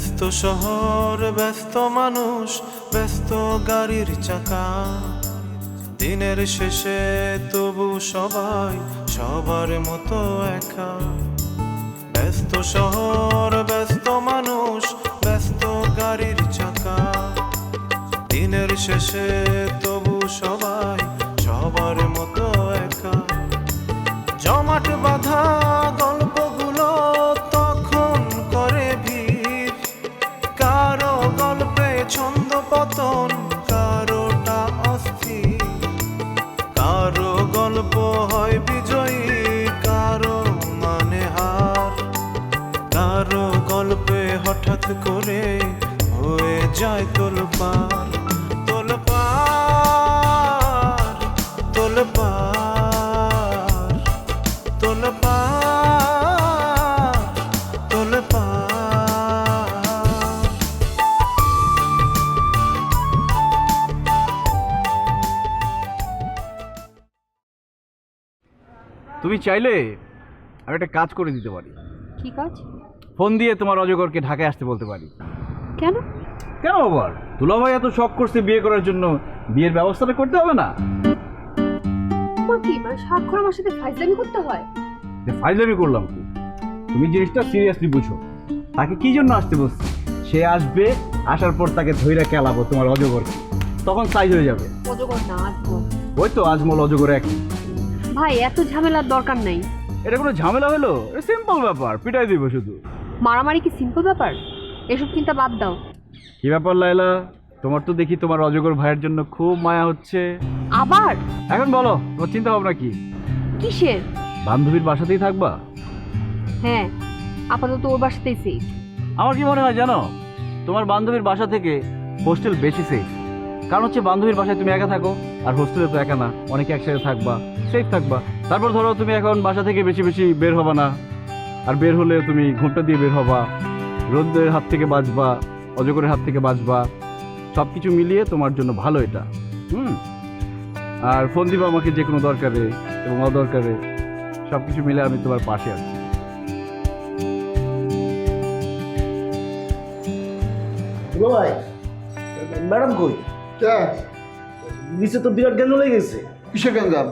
ব্যস্ত শহর, ব্যস্ত মানুষ, ব্যস্ত গাড়ির চাকা। দিনের শেষে তবু সবাই সবার মতো একা। ব্যস্ত শহর, ব্যস্ত মানুষ, ব্যস্ত গাড়ির চাকা। দিনের শেষে তবু সবাই সবার মতো একা। জমাট বাঁধা গল্পগুলো তখন করে ভিড়। কারো গল্পে ছন্দ পতন, কারোটা অস্থির। কারো গল্প হয় বিজয়ী, কারো মানে হার। কারো গল্পে হঠাৎ করে হয়ে যায় তোলপাড়। তোলপাড়, তোলপাড়, তোলপাড়, তোলপাড়। তুমি চাইলে আমি একটা কাজ করে দিতে পারি। কি কাজ? ফোন দিয়ে তোমার অজগরকে ঢাকায় আসতে বলতে পারি। কেন? কেন আবার? দুলাভাই এত শখ করছে বিয়ে করার জন্য, বিয়ের ব্যবস্থাটা করতে হবে না? কি মানে স্বাক্ষর আমার সাথে ফাইজলামি করতে হয়? ফাইজলামি করলাম কি? তুমি জিনিসটা সিরিয়াসলি বুঝো। তাকে কি জন্য আসতে বলছি? সে আসবে, আসার পর তাকে ধইরা খেলাবো তোমার অজগরকে, তখন সাইজ হয়ে যাবে। অজগর না, আজমল। ওই তো আজমল অজগর একই। ভাই এত ঝামেলার দরকার নেই। এটা কোনো ঝামেলা হলো? এটা সিম্পল ব্যাপার, পিটাই দিব শুধু। মারামারি কি সিম্পল ব্যাপার? এসব চিন্তা বাদ দাও। কি ব্যাপার লাইলা, তোমার তো দেখি তোমার অজগর ভাইয়ের জন্য খুব মায়া হচ্ছে। আবার? এখন বলো তোমার চিন্তা ভাবনা কি? কিসের? বান্ধবীর বাসাতেই থাকবা? হ্যাঁ, আপাতত ওর বাসাতেই সেফ। আমার কি মনে হয় জানো, তোমার বান্ধবীর বাসা থেকে হোস্টেল বেশি সেফ। কারণ হচ্ছে বান্ধবীর বাসায় তুমি একা থাকো, আর হোস্টেলে তো একা না, অনেকে একসাথে থাকবা, সেফ থাকবা। তারপর ধরো তুমি এখন বাসা থেকে বেশি বেশি বের হবা না, আর বের হলে তুমি ঘুমটা দিয়ে বের হবা, রোদের হাত থেকে বাঁচবা, অজগরের হাত থেকে বাঁচবা। সব কিছু মিলিয়ে তোমার জন্য ভালো এটা। আর ফোন দিবা আমাকে যে কোনো দরকারে এবং অদরকারে, সব কিছু মিলে আমি তোমার পাশে আছি। ভাই, ম্যাডাম কই? নিচে তো বিরাট গ্যাঞ্জাম লেগে গেছে। কিসের গ্যাঞ্জাম?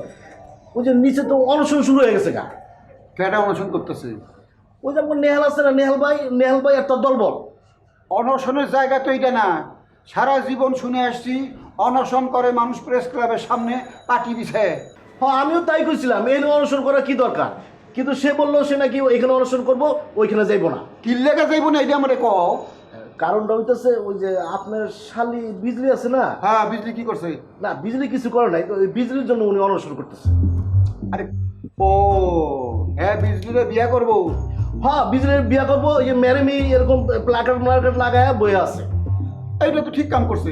ওই যে নিচে তো অনশন শুরু হয়ে গেছে গা। কেটা অনশন করতেছে? ওই যে নেহাল আছে না, নেহাল ভাই আর তার দলবল। অনশনের জায়গা তো এটা না। সারা জীবন শুনে আসছি অনশন করে মানুষ প্রেস ক্লাবের সামনে পাটি বিছায়। হ্যাঁ, আমিও তাই কইছিলাম, এখানে অনশন করার কি দরকার। কিন্তু সে বললো সে নাকি এখানে অনশন করবো, ওইখানে যাইবো না। কি লেগে যাইব না এটা আমারে কও। কারণটা হইতেছে ওই যে আপনার শালি বিজলি আছে না। হ্যাঁ, বিজলি কি করছে? না, বিজলি কিছু করে নাই, ওই বিজলির জন্য উনি অনশন করতেছে। আরে ও হ্যাঁ, বিজলিরে বিয়া করবো। হ্যাঁ, বিজলির বিয়া করবো, ওই যে ম্যারেমি এরকম প্লাকার্ড লাগায় বয়ে আছে। এইটা তো ঠিক কাম করছে।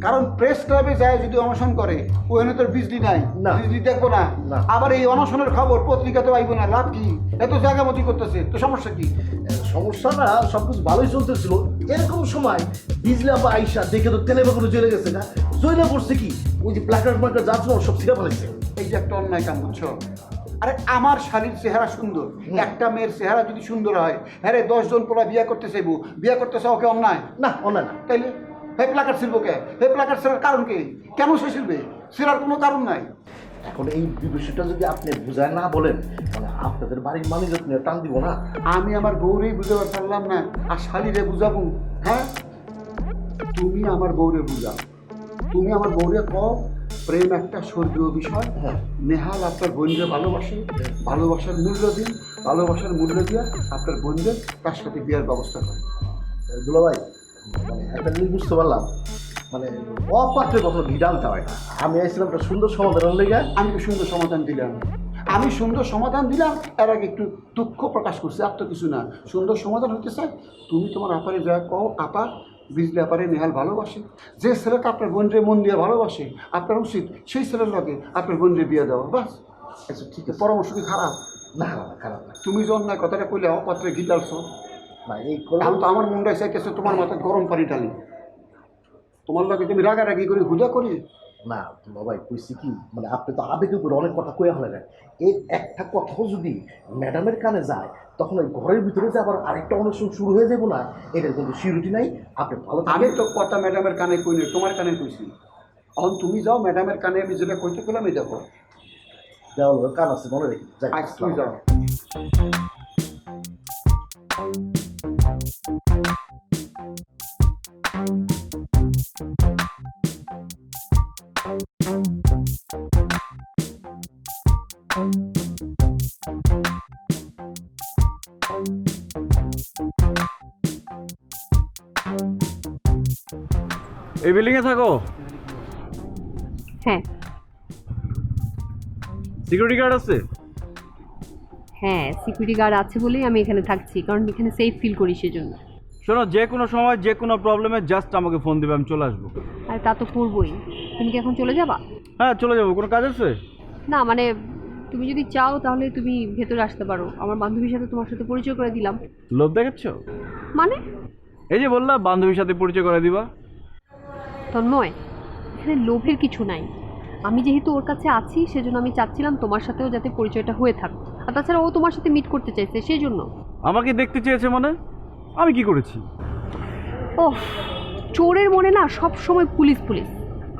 কারণ প্রেস ক্লাবে যায় যদি অনশন করে, ওখানে তোর বিজলি নাই, না। বিজলি দেখবো না। না। আবার এই অনশনের খবর পত্রিকাতে আইব না, লাভ কি? এত জায়গা মতি করতেছে তো সমস্যা কি? সমস্যাটা সবকিছু ভালোই চলতেছিল, এরকম সময় বিজলি আবার আইসা দেখে তো তেলে বেগুনে চলে গেছে না। জয়না করছে কি, ওই যে প্লাকার্ড যাচ্ছিল সব ছিঁড়ে ফেলেছে। এই যে একটা অন্যায় কাম বুঝছো? আরে আমার শালীর চেহারা সুন্দর, একটা মেয়ের চেহারা যদি সুন্দর হয়, হ্যাঁ রে 10 জন পোলা বিয়া করতে চাইবো, বিয়া করতে চাও ওকে অন্যায়? না, অন্যায় না। তাইলে হে প্লাকার শিল্প কে? হে প্লাকার ছেড়ার কারণ কি? কেন সে শিল্পে ছেড়ার কোনো কারণ নাই। এখন এই বিষয়টা যদি আপনি বুঝায় না বলেন, তাহলে আপনাদের বাড়ির মানুষ নিয়ে টান দিব না। আমি আমার বউরেই বুঝাতে পারলাম না, আর শালীরে বুঝাবো? হ্যাঁ, তুমি আমার বউরে বুঝাও। তুমি আমার বউরে কও প্রেম একটা স্বর্গীয় বিষয়। হ্যাঁ। নেহাল আপনার বোনকে ভালোবাসে, ভালোবাসার মূল্য দিন, ভালোবাসার মূল্য দিয়ে আপনার বোনদের তার সাথে বিয়ার ব্যবস্থা করেন। দুলা ভাই, মানে একটা জিনিস বুঝতে পারলাম, মানে অপাত্রে কখনো ভিড় আনতে হয় না। আমি আইছিলাম একটা সুন্দর সমাধান লেগে। আমি তো সুন্দর সমাধান দিলাম, আমি সুন্দর সমাধান দিলাম। এর আগে একটু দুঃখ প্রকাশ করছি, আর তো কিছু না। সুন্দর সমাধান হতে চাই, তুমি তোমার আপারে যা কও, আপা বিজলি আপারে নেহাল ভালোবাসে। যে ছেলেটা আপনার বোনরে মন দিয়ে ভালোবাসে, আপনার উচিত সেই ছেলের লগে আপনার বোনরে বিয়ে দেওয়া। বাস। আচ্ছা, ঠিক আছে। পরামর্শ কি খারাপ? না, খারাপ না। তুমি যে অন্যায় কথাটা কইলে অপাত্রে ঘি ডালছো, না, এই আমি তো আমার মুন্ডায় চাইতেছে তোমার মাথায় গরম পানি ঢালি। তোমার লগে তুমি রাগারাগি করি হুদা করি, না বাবাই কইছি কি মানে আপনি তো আবেগের উপরে অনেক কথা কয়ে হলেন, এই একটা কথাও যদি ম্যাডামের কানে যায় তখন ওই ঘরের ভিতরে যে আবার আরেকটা অনুষ্ঠান শুরু হয়ে যাবো না, এটার কিন্তু সিউরিটি নাই। আপনি ভালো আমি তো কথা ম্যাডামের কানে কই না, তোমার কানে কইছি। এখন তুমি যাও, ম্যাডামের কানে আমি যেটা কইতে পেলাম এই দেখো। দেওয়াল কান আছে মনে রেখে যাই। আজ তুমি যাও। এই বিল্ডিংয়ে থাকো? হ্যাঁ সিকিউরিটি গার্ড আছে? হ্যাঁ, সিকিউরিটি গার্ড আছে বলেই আমি এখানে থাকছি, কারণ এখানে সেফ ফিল করি সেজন্য। শোনো, যে কোনো সময় যে কোনো প্রবলেমে জাস্ট আমাকে ফোন দেবে, আমি চলে আসবো। আর তা তো করবোই। তুমি কি এখন চলে যাবা? হ্যাঁ চলে যাবো, কোনো কাজ আছে? না মানে তুমি যদি চাও তাহলে তুমি ভেতরে আসতে পারো, আমার বান্ধবীর সাথে তোমার সাথে পরিচয় করে দিলাম। লোভ দেখাচ্ছ? মানে এই যে বললা বান্ধবীর সাথে পরিচয় করে দিবা। তন্ময়, এখানে লোভের কিছু নাই। আমি যেহেতু ওর কাছে আছি সেজন্য আমি চাচ্ছিলাম তোমার সাথেও যাতে পরিচয়টা হয়ে থাক। আর তাছাড়া ও তোমার সাথে মিট করতে চাইছে সেই জন্য। আমাকে দেখতে চেয়েছে মানে? আমি কি করেছি? ওহ, চোরের মনে না সব সময় পুলিশ পুলিশ।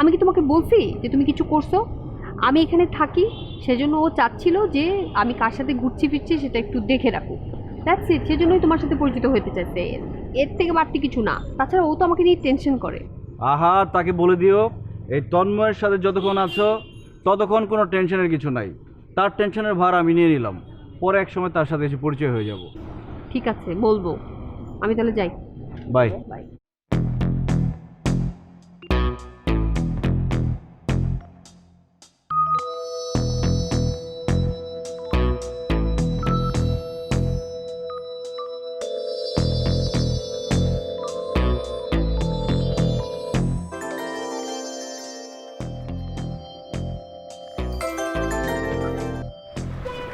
আমি কি তোমাকে বলছি যে তুমি কিছু করছো? আমি এখানে থাকি সেজন্য ও চাচ্ছিল যে আমি কার সাথে ঘুরছি ফিরছি সেটা একটু দেখে রাখুক। দ্যাটস ইট, সেজন্যই তোমার সাথে পরিচিত হতে চাইছে, এর থেকে বাড়তি কিছু না। তাছাড়া ও তো আমাকে নিয়ে টেনশন করে। আহা, তাকে বলে দিও এই তন্ময়ের সাথে যতক্ষণ আছো ততক্ষণ কোনো টেনশনের কিছু নাই। তার টেনশনের ভার আমি নিয়ে নিলাম, পরে এক সময় তার সাথে এসে পরিচয় হয়ে যাব। ঠিক আছে, বলবো। আমি তাহলে যাই। বাই। বাই।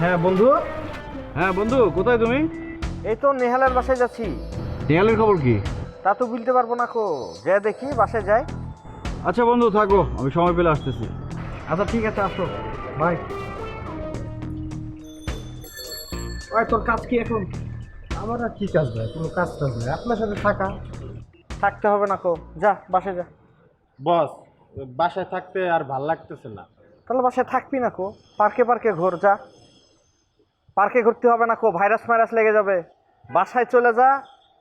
হ্যাঁ বন্ধু, হ্যাঁ বন্ধু, কোথায় তুমি? এই তো নেহালের বাসায় যাচ্ছি। নেহালের খবর কি? তা তো বলতে পারবো না কো, যা দেখি বাসায় যাই। আচ্ছা বন্ধু থাকো, আমি সময় পেলে আসতেছি। আচ্ছা ঠিক আছে, আসো, বাই। ওই তোর কাজ কি এখন? আমার আর কি কাজ ভাই, কোনো কাজ টাজ নেই, আপনার সাথে থাকা। থাকতে হবে না কো, যা বাসায় যা। বস, বাসায় থাকতে আর ভাল লাগতেছে না। তাহলে বাসায় থাকবি না কো, পার্কে পার্কে ঘোর, যা। পার্কে ঘুরতে হবে না কো, ভাইরাস মাইরাস লেগে যাবে। বাসায় চলে যা,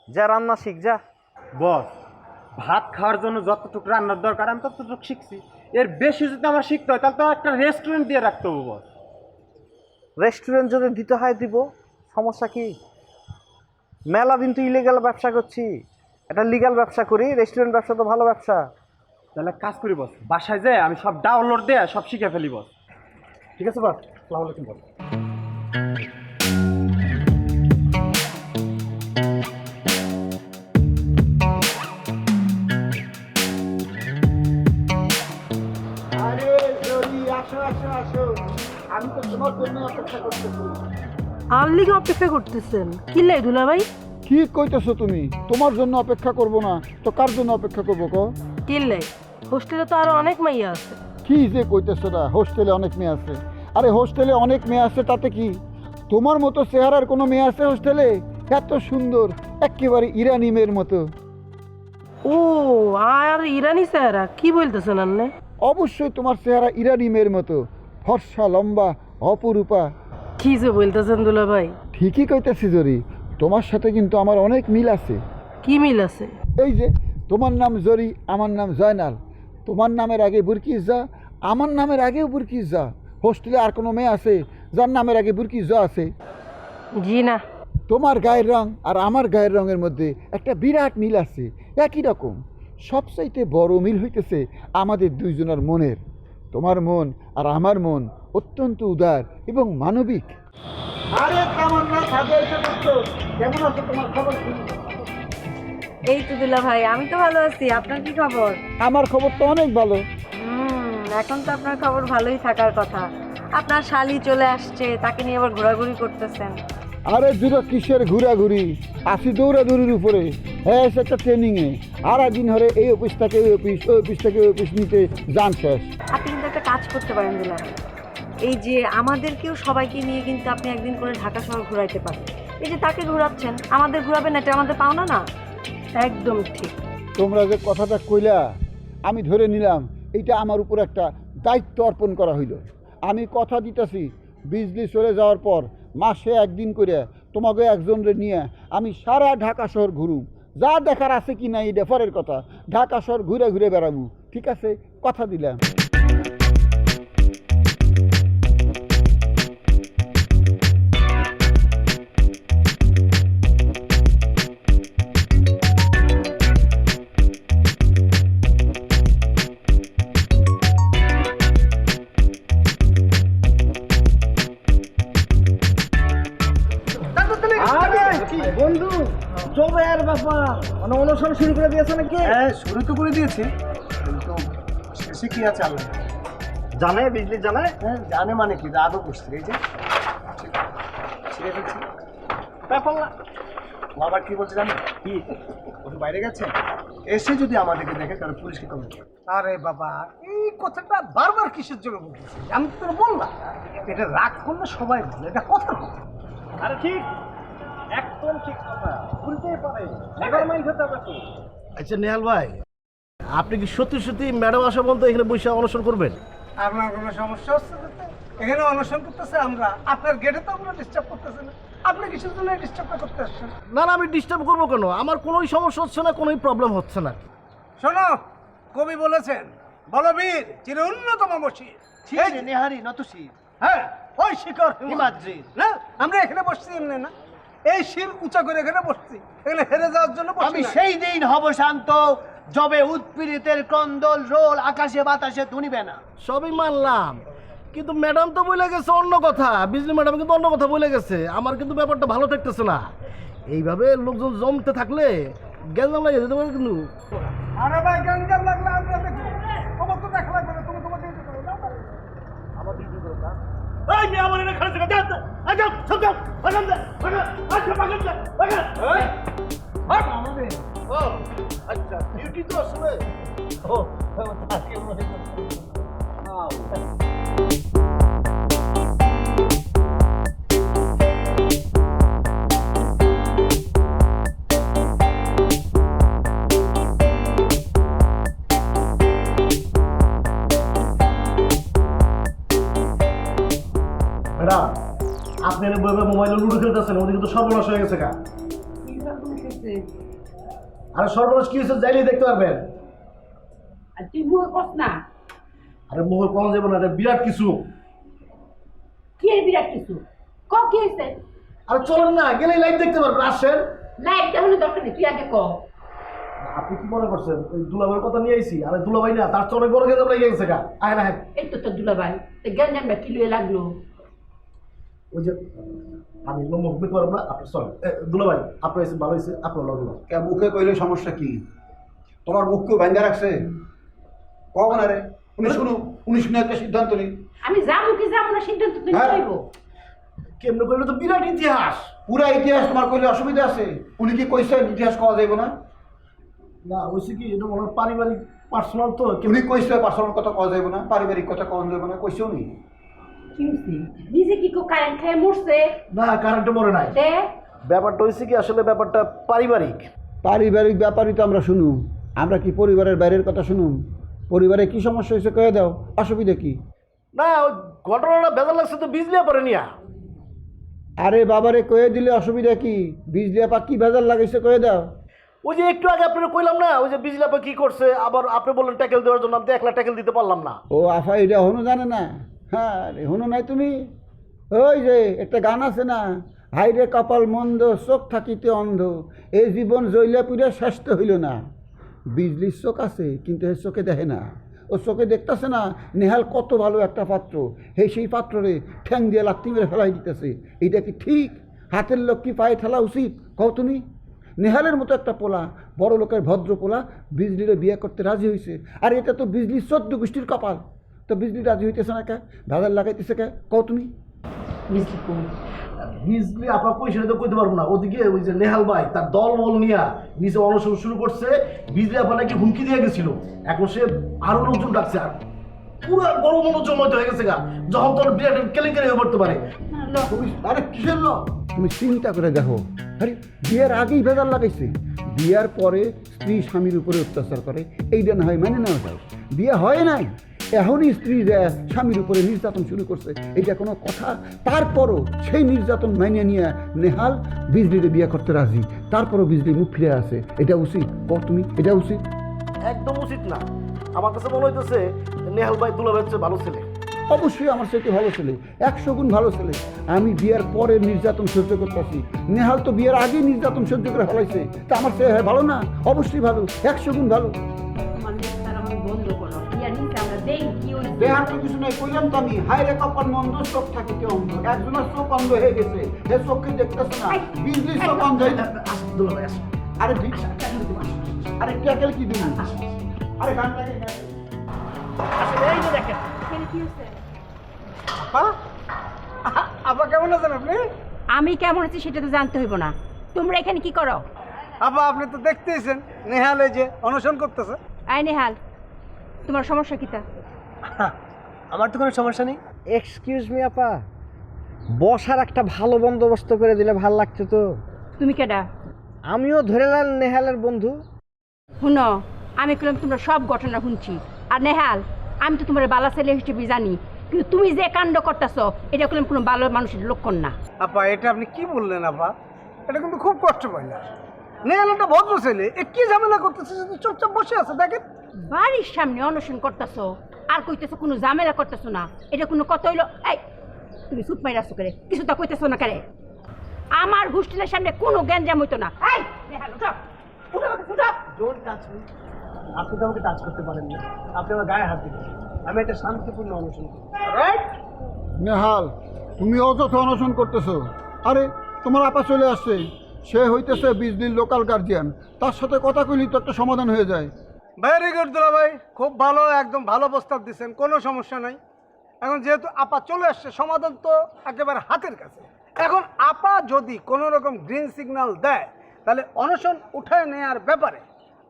যা রান্না শিখ, যা। বস, ভাত খাওয়ার জন্য যতটুকু রান্নার দরকার আমি ততটুকু শিখছি। এর বেশি যদি আমার শিখতে হয় তাহলে তো একটা রেস্টুরেন্ট দিয়ে রাখতে হবে বস। রেস্টুরেন্ট যদি দিতে হয় দিব, সমস্যা কি? মেলা দিন তো ইলিগাল ব্যবসা করছি, এটা লিগ্যাল ব্যবসা করি। রেস্টুরেন্ট ব্যবসা তো ভালো ব্যবসা। তাহলে কাজ করি বস, বাসায় যেয়ে আমি সব ডাউনলোড দিয়ে সব শিখে ফেলি বস। ঠিক আছে বস, আসসালামু আলাইকুম বস। আরে জরি, আসো আসো আসো, আমি তো তোমার জন্য অপেক্ষা করতেছি। আমার লিগে অপেক্ষা করতেছেন? কি লাই দুলা ভাই? কি কইতেছো তুমি? তোমার জন্য অপেক্ষা করব না তো কার জন্য অপেক্ষা করবো কো? কি লাই? হোস্টেলে তো আরো অনেক মাইয়া আছে। কি যে কইতেছো না, হোস্টেলে অনেক মেয়ে আছে? আরে হোস্টেলে অনেক মেয়ে আছে তাতে কি? তোমার মতো চেহারার কোনো মেয়ে আছে হোস্টেলে? এত সুন্দর, একেবারে ইরানি মেয়ের মতো। ও, আর ইরানি স্যারা কি বলতেছেন আন্নে? অবশ্যই তোমার চেহারা ইরানি মেয়ের মতো, ফর্সা, লম্বা, অপরূপা। কি যে বলতেছেন দুলা ভাই? ঠিকই কইতেছি জরি, তোমার সাথে কিন্তু আমার অনেক মিল আছে। কি মিল আছে? এই যে তোমার নাম জরি, আমার নাম জয়নাল। তোমার নামের আগে বুরকিস যা, আমার নামের আগেও বুরকিস যা। হোস্টেলে আর কোনো মেয়ে আছে যার নামের আগে বুরকিস যা আছে? জি না। তোমার গায়ের রং আর আমার গায়ের রঙের মধ্যে একটা বিরাট মিল আছে, একই রকম। সবচাইতে বড় মিল হইতেছে আমাদের দুইজনের মনের। তোমার মন আর আমার মন অত্যন্ত উদার এবং মানবিক। আরে কেমন না সাজে এসে বসছো, কেমন আছো, তোমার খবর কি? এই তো দুলা ভাই, আমি তো ভালো আছি। আপনার কি খবর? আমার খবর তো অনেক ভালো। এখন তো আপনার খবর ভালোই থাকার কথা। আপনার শালি চলে আসছে, তাকে নিয়ে আবার ঘোরাঘুরি করতেছেন। আরে দুটো কিসের ঘোরাঘুরি, আসি দৌড়াদৌড়ির উপরে। হ্যাঁ সে একটা ট্রেনিংয়ে, আর একদিন হরে এই অফিস থেকে ওই অফিস, ওই অফিস থেকে ওই অফিস নিতে যান শেষ। আপনি কিন্তু একটা কাজ করতে পারেন দুলা ভাই, এই যে আমাদেরকেও সবাইকে নিয়ে কিন্তু আপনি একদিন করে ঢাকা শহর ঘোরাইতে পারেন। এই যে তাকে ঘোরাচ্ছেন, আমাদের ঘোরাবেন, এটা আমাদের পাওনা না? একদম ঠিক। তোমরা যে কথাটা কইলা আমি ধরে নিলাম, এইটা আমার উপর একটা দায়িত্ব অর্পণ করা হইল। আমি কথা দিতেছি, বিজলি চলে যাওয়ার পর মাসে একদিন করে তোমাকে একজনরে নিয়ে আমি সারা ঢাকা শহর ঘুরুম। যা দেখার আছে কি না এই ব্যাপারের কথা, ঢাকা শহর ঘুরে ঘুরে বেড়াবো। ঠিক আছে, কথা দিলাম। বন্ধু জবের ব্যাপার মানে অনুসরণ শুরু করে দিয়েছে নাকি? হ্যাঁ, শুরু তো করে দিয়েছি, কিন্তু শেষে কি আছে আল্লাহ জানে, বিজলি জানে। হ্যাঁ, জানে মানে কি, রাগও করছে। এই যে ছিঁড়ে ফেলছি। ব্যাপার না। ও আবার কি বলছে জানো? কি ওর বাইরে গেছে, এসে যদি আমাদেরকে দেখে তাহলে পুলিশকে খবর দেবে। আরে বাবা, এই কথাটা বারবার কিসের জন্য বলতেছি? আমি তো তোর বললাম এটা রাগ করলে সবাই বলে, এটা কথা কথা। আরে ঠিক, একদম ঠিক কথা, ভুলতেই পারে, নেভার মাইন্ড হতে হবে তো। আচ্ছা নেহাল ভাই, আপনি কি সত্যি সত্যি ম্যাডাম আসা পর্যন্ত এখানে বসে অনশন করবেন? আপনার কোনো সমস্যা হচ্ছে না তো? এখানে অনশন করতেছে আমরা, আপনার গেটে তো আমরা ডিস্টার্ব করতেছে না। আপনি কিসের জন্য ডিস্টার্বটা করতে আসছেন? না না, আমি ডিস্টার্ব করবো কেন? আমার কোনোই সমস্যা হচ্ছে না, কোনোই প্রবলেম হচ্ছে না। শোনো, কবি বলেছেন বলবীর চির অন্যতম বসির, নেহারি নতশি। হ্যাঁ ওই শিখর হিমাদ্রি না, আমরা এখানে বসছি এমনি না, এই শির উঁচা করে এখানে বসছি, এখানে হেরে যাওয়ার জন্য বসছি আমি না। সেই দিন হব শান্ত, যবে উৎপীড়িতের ক্রন্দল রোল আকাশে বাতাসে ধুনিবে না। সবই মানলাম, কিন্তু ম্যাডাম তো বলে গেছে অন্য কথা। বিজলি ম্যাডাম কিন্তু অন্য কথা বলে গেছে। আমার কিন্তু ব্যাপারটা ভালো থাকতেছে না। এইভাবে লোকজন জমতে থাকলে গ্যাঞ্জাম লাগে যেতে পারে কিন্তু। আরে ভাই, গঞ্জাম লাগলে আমরা দেখবো, তোমার তো দেখা লাগবে না, তুমি তোমার ডিউটি করো, যাও না। আমার ডিউটি করো না। এই মেয়ে আমার এখানে খালি থেকে যাও, যাও, সব যাও, বাগান দে, বাগান, আচ্ছা বাগান দে, বাগান। এই, হাট আমাদের। ও, আচ্ছা, ডিউটি তো আসলে। ও, তাকে মনে করছি। ম্যাডাম, আপনি মোবাইলে লুডো খেলতেছেন, ওদিকে তো সর্বনাশ হয়ে গেছে। আরে সর্বনাশ কি হয়েছে যাইলে দেখতে পারবেন। আরে মোহ কম যাবো না, এটা বিরাট কিছু। কি এর বিরাট কিছু? ক কি হয়েছে? আরে চলেন না, গেলেই লাইভ দেখতে পারবেন, আসেন। লাইভ দেখানোর দরকার নেই, তুই আগে ক। আপনি কি মনে করছেন ওই দুলাভাইয়ের কথা নিয়ে আইছি? আরে দুলাভাই না, তার চেয়ে অনেক বড় গেছে লেগে গেছে গা। আয় না, হ্যাঁ এই তো তোর দুলাভাই, গঞ্জামটা কি লুয়ে লাগলো? ওই যে আমি মুখ দিতে পারবো না, আপনি চলেন। দুলাভাই আপনার এসে ভালো হয়েছে, আপনার লগে না। কে মুখে কইলে সমস্যা কি? তোমার মুখ কেউ ভাঙ্গা রাখছে? কখন আরে উনি শুনুন, উনি শুনে একটা সিদ্ধান্ত নিন। আমি যাবো কি যাবো না সিদ্ধান্ত তুই হ্যাঁ। নিব। কেমনে করলে তো বিরাট ইতিহাস। পুরা ইতিহাস তোমার কইলে অসুবিধা আছে? উনি কি কইছেন ইতিহাস কওয়া যাইব না? না হয়েছে কি, এটা ওনার পারিবারিক পার্সোনাল তো। উনি কইছে পার্সোনাল কথা কওয়া যাইব না, পারিবারিক কথা কওয়া যাইব না, কইছে উনি। কি হইছে? নিজে কি কারেন্ট খেয়ে মরছে? না, কারেন্টে মরে নাই। দে ব্যাপারটা হয়েছে কি, আসলে ব্যাপারটা পারিবারিক। পারিবারিক ব্যাপারই তো আমরা শুনুন, আমরা কি পরিবারের বাইরের কথা শুনুন? পরিবারে কি সমস্যা হয়েছে কয়ে দাও, অসুবিধা কি? না, ওই ঘটনাটা বেজার লাগছে তো বিজলি পরে নিয়া। আরে বাবারে কয়ে দিলে অসুবিধা কি? বিজলি আপা কি ভেজাল লাগাইছে কয়ে দাও। ওই যে একটু আগে আপনারা কইলাম না, ওই যে বিজলি আপা কি করছে, আবার আপনি বললেন ট্যাকেল দেওয়ার জন্য, আমি তো একলা ট্যাকেল দিতে পারলাম না। ও আফা এটা হনু জানে না? হ্যাঁ হনু নাই তুমি? ওই যে একটা গান আছে না, হাইরে কপাল মন্দ চোখ থাকিতে অন্ধ, এই জীবন জইলে পুরে শেষ তো হইল না। বিজলির চোখ আছে কিন্তু এর চোখে দেখে না। ও চোখে দেখতেছে না নেহাল কত ভালো একটা পাত্র, সেই পাত্ররে ঠ্যাং দিয়ে লাত্তি মেরে ফেলাই দিতেছে। এইটা কি ঠিক? হাতের লোক কি পায়ে ঠেলা উচিত কও তুমি? নেহালের মতো একটা পোলা, বড় লোকের ভদ্র পোলা, বিজলিরে বিয়ে করতে রাজি হয়েছে। আর এটা তো বিজলির 14 গোষ্ঠীর কপাল। তো বিজলি রাজি হইতেছে না কে? ভেজাল লাগাইতেছে কে কও তুমি? বিজলি কোন? বিজলি আপা কই সেটা তো কইতে পারবো না। ওদিকে ওই যে নেহাল ভাই তার দল বল নিয়ে নিচে অনশন শুরু করছে। বিজলি আপা নাকি হুমকি দিয়ে গেছিল, এখন সে আরো লোকজন ডাকছে। আর পুরো বড় মনোজমত হয়ে গেছে গা, যখন তোর বিরাট কেলেঙ্কারি হয়ে পড়তে পারে। আরে কিসের ল? তুমি চিন্তা করে দেখো, আরে বিয়ের আগেই ভেজাল লাগাইছে, বিয়ের পরে স্ত্রী স্বামীর উপরে অত্যাচার করে, এইটা না হয় মানে নেওয়া যায়। বিয়ে হয় নাই, এখনই স্ত্রী স্বামীর উপরে নির্যাতন শুরু করছে, এটা কোনো কথা? তারপরও সেই নির্যাতন মানিয়ে নিয়ে নেহাল বিজলিরে বিয়ে করতে রাজি, তারপরও বিজলি মুখ ফিরে আসে। এটা উচিত? তুমি এটা উচিত? একদম উচিত না। আমার কাছে মনে হইতেছে নেহাল ভাই দুলাভাইয়ের চেয়ে ভালো ছেলে। অবশ্যই আমার সাথে ভালো ছেলে, 100 গুণ ভালো ছেলে। আমি বিয়ের পরে নির্যাতন সহ্য করতেছি, নেহাল তো বিয়ের আগেই নির্যাতন সহ্য করে ফেলাইছে, তা আমার সে ভালো না? অবশ্যই ভালো, 100 গুণ ভালো। দেহার তো কিছু নাই, কইলাম তো আমি, হাইরে কপাল মন্দ, চোখ থাকে কে অন্ধ। একজনের চোখ অন্ধ হয়ে গেছে, সে চোখকে দেখতেছে না, বিজলির চোখ অন্ধ হয়ে যাবে। দুলাভাই আসো। আরে আরে ক্যাকেল কি দিন? আরে গান লাগে এই যে দেখেন আপা, আপা কেমন আছেন আপনি? আমি কেমন আছি সেটা তো জানতে হইব না। তোমরা এখানে কি করো? আপা আপনি তো দেখতেইছেন নেহাল এই যে অনশন করতেছে। আই নেহাল, তোমার সমস্যা কিতা? আমার তো কোনো সমস্যা নেই। এক্সকিউজ মি আপা, বসার একটা ভালো বন্দোবস্ত করে দিলে ভাল লাগতো তো। তুমি কেডা? আমিও ধরেলাম নেহালের বন্ধু। শুনো, আমি কইলাম তোমরা সব ঘটনা শুনছি। আর নেহাল, আমি তো তোমার বালা ছেলে হিসেবে জানি, কিন্তু তুমি যে কাণ্ড করতেছো এটা কইলাম কোনো ভালো মানুষের লক্ষণ না। আপা এটা আপনি কি বললেন আপা? এটা কিন্তু খুব কষ্ট পাইলা। নেহাল একটা ভদ্র ছেলে, এ কি ঝামেলা করতেছে? চুপচাপ বসে আছে দেখেন। বাড়ির সামনে অনশন করতেছো আর কইতেছো কোনো ঝামেলা করতেছো না, এটা কোনো কথা হইলো? এই তুমি চুপ মাইরা আসো করে, কিছু তা কইতেছো না কেন? আমার হোস্টেলের সামনে কোনো গ্যাঞ্জাম হইতো না। এই নেহাল উঠো, উঠো উঠো। Don't touch me. আপনি তো আমাকে টাচ করতে পারেন না, আপনি আমার গায়ে হাত দিবেন। আমি একটা শান্তিপূর্ণ অনশন করি, রাইট? নেহাল, তুমি অযথা অনশন করতেছো। আরে তোমার আপা চলে আসছে, সে হইতেছে বিজলির লোকাল গার্জিয়ান, তার সাথে কথা কইলি তো একটা সমাধান হয়ে যায়। ভেরি গুড দুলা ভাই, খুব ভালো, একদম ভালো প্রস্তাব দিচ্ছেন, কোনো সমস্যা নাই। এখন যেহেতু আপা চলে আসছে, সমাধান তো একেবারে হাতের কাছে। এখন আপা যদি কোনো রকম গ্রিন সিগন্যাল দেয়, তাহলে অনশন উঠায় নেওয়ার ব্যাপারে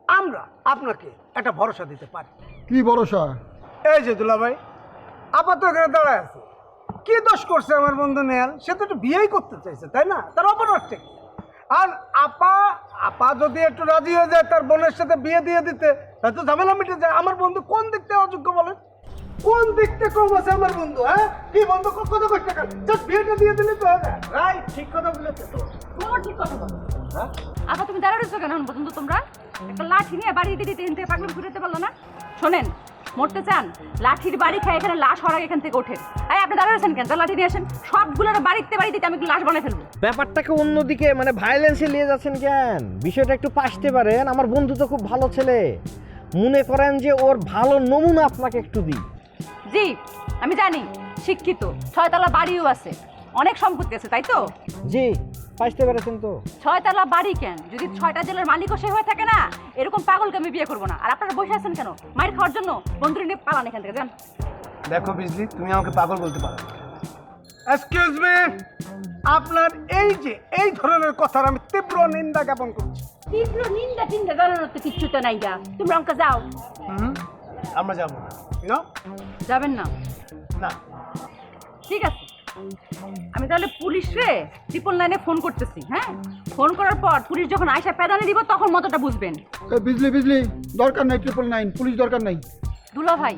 আমরা আপনাকে একটা ভরসা দিতে পারি। কি ভরসা? এই যে দুলা ভাই, আপা তো এখানে দাঁড়ায় আছে, কি দোষ করছে আমার বন্ধু নেহাল? সে তো একটু বিয়েই করতে চাইছে, তাই না? তার অপরাধটা কি? আর আপা যদি একটু রাজি হয়ে যায় তার বোনের সাথে বিয়ে দিয়ে দিতে, তাহলে তো ঝামেলা মিটে যায়। আমার বন্ধু কোন দিক থেকে অযোগ্য বলেন? কোন দিক থেকে কম আছে আমার বন্ধু? হ্যাঁ, কি বন্ধু কত কষ্ট টাকা, জাস্ট বিয়েটা দিয়ে দিলে তো হয়। রাইট, ঠিক কথা বলেছে তো। তোমার ঠিক কথা বলো। আবার তুমি দাঁড়াচ্ছ কেন এখন পর্যন্ত? তোমরা একটা লাঠি নিয়ে বাড়ি দিতে দিতে পাগলাম ঘুরাতে পারলো না? শোনেন, মরতে চান? লাঠির বাড়ি খায়, এখানে লাশ হওয়ার আগে এখান থেকে ওঠেন। এই আপনি দাঁড়াচ্ছেন কেন? তো লাঠি নিয়ে আসেন, সবগুলোর বাড়িতে দিতে আমি লাশ বানাই ফেলবো। ব্যাপারটাকে অন্যদিকে মানে ভায়োলেন্সে নিয়ে যাচ্ছেন কেন? বিষয়টা একটু পাশতে পারেন। আমার বন্ধু তো খুব ভালো ছেলে, মনে করেন যে ওর ভালো নমুনা আপনাকে একটু দিই। জি আমি জানি, শিক্ষিত, 6 তলা বাড়িও আছে, অনেক সম্পত্তি আছে, তাই তো? জি, পাশতে পেরেছেন তো। 6 তলা বাড়ি কেন, যদি 6টা জেলার মালিকও সে হয়ে থাকে না, এরকম পাগলকে আমি বিয়ে করবো না। আর আপনারা বসে আছেন কেন? মায়ের খাওয়ার জন্য? বন্ধুরা নিয়ে পালান এখান থেকে, যান। দেখো বিজলি, তুমি আমাকে পাগল বলতে পারো। এক্সকিউজ মি, আপনার এই ধরনের কথার আমি তীব্র নিন্দা জ্ঞাপন করছি। তীব্র নিন্দা টিন্দা জানানোর তো কিচ্ছু তো নাই। তোমরা অঙ্কা যাও। আমরা যাবো না, ইউনো? যাবেন না? না। ঠিক আছে, আমি তাহলে পুলিশে 999 ফোন করতেছি। হ্যাঁ, ফোন করার পর পুলিশ যখন আয়সা পেদানে দিব তখন মতটা বুঝবেন। বিজলি দরকার নাই, 999 পুলিশ দরকার নাই। দুলা ভাই,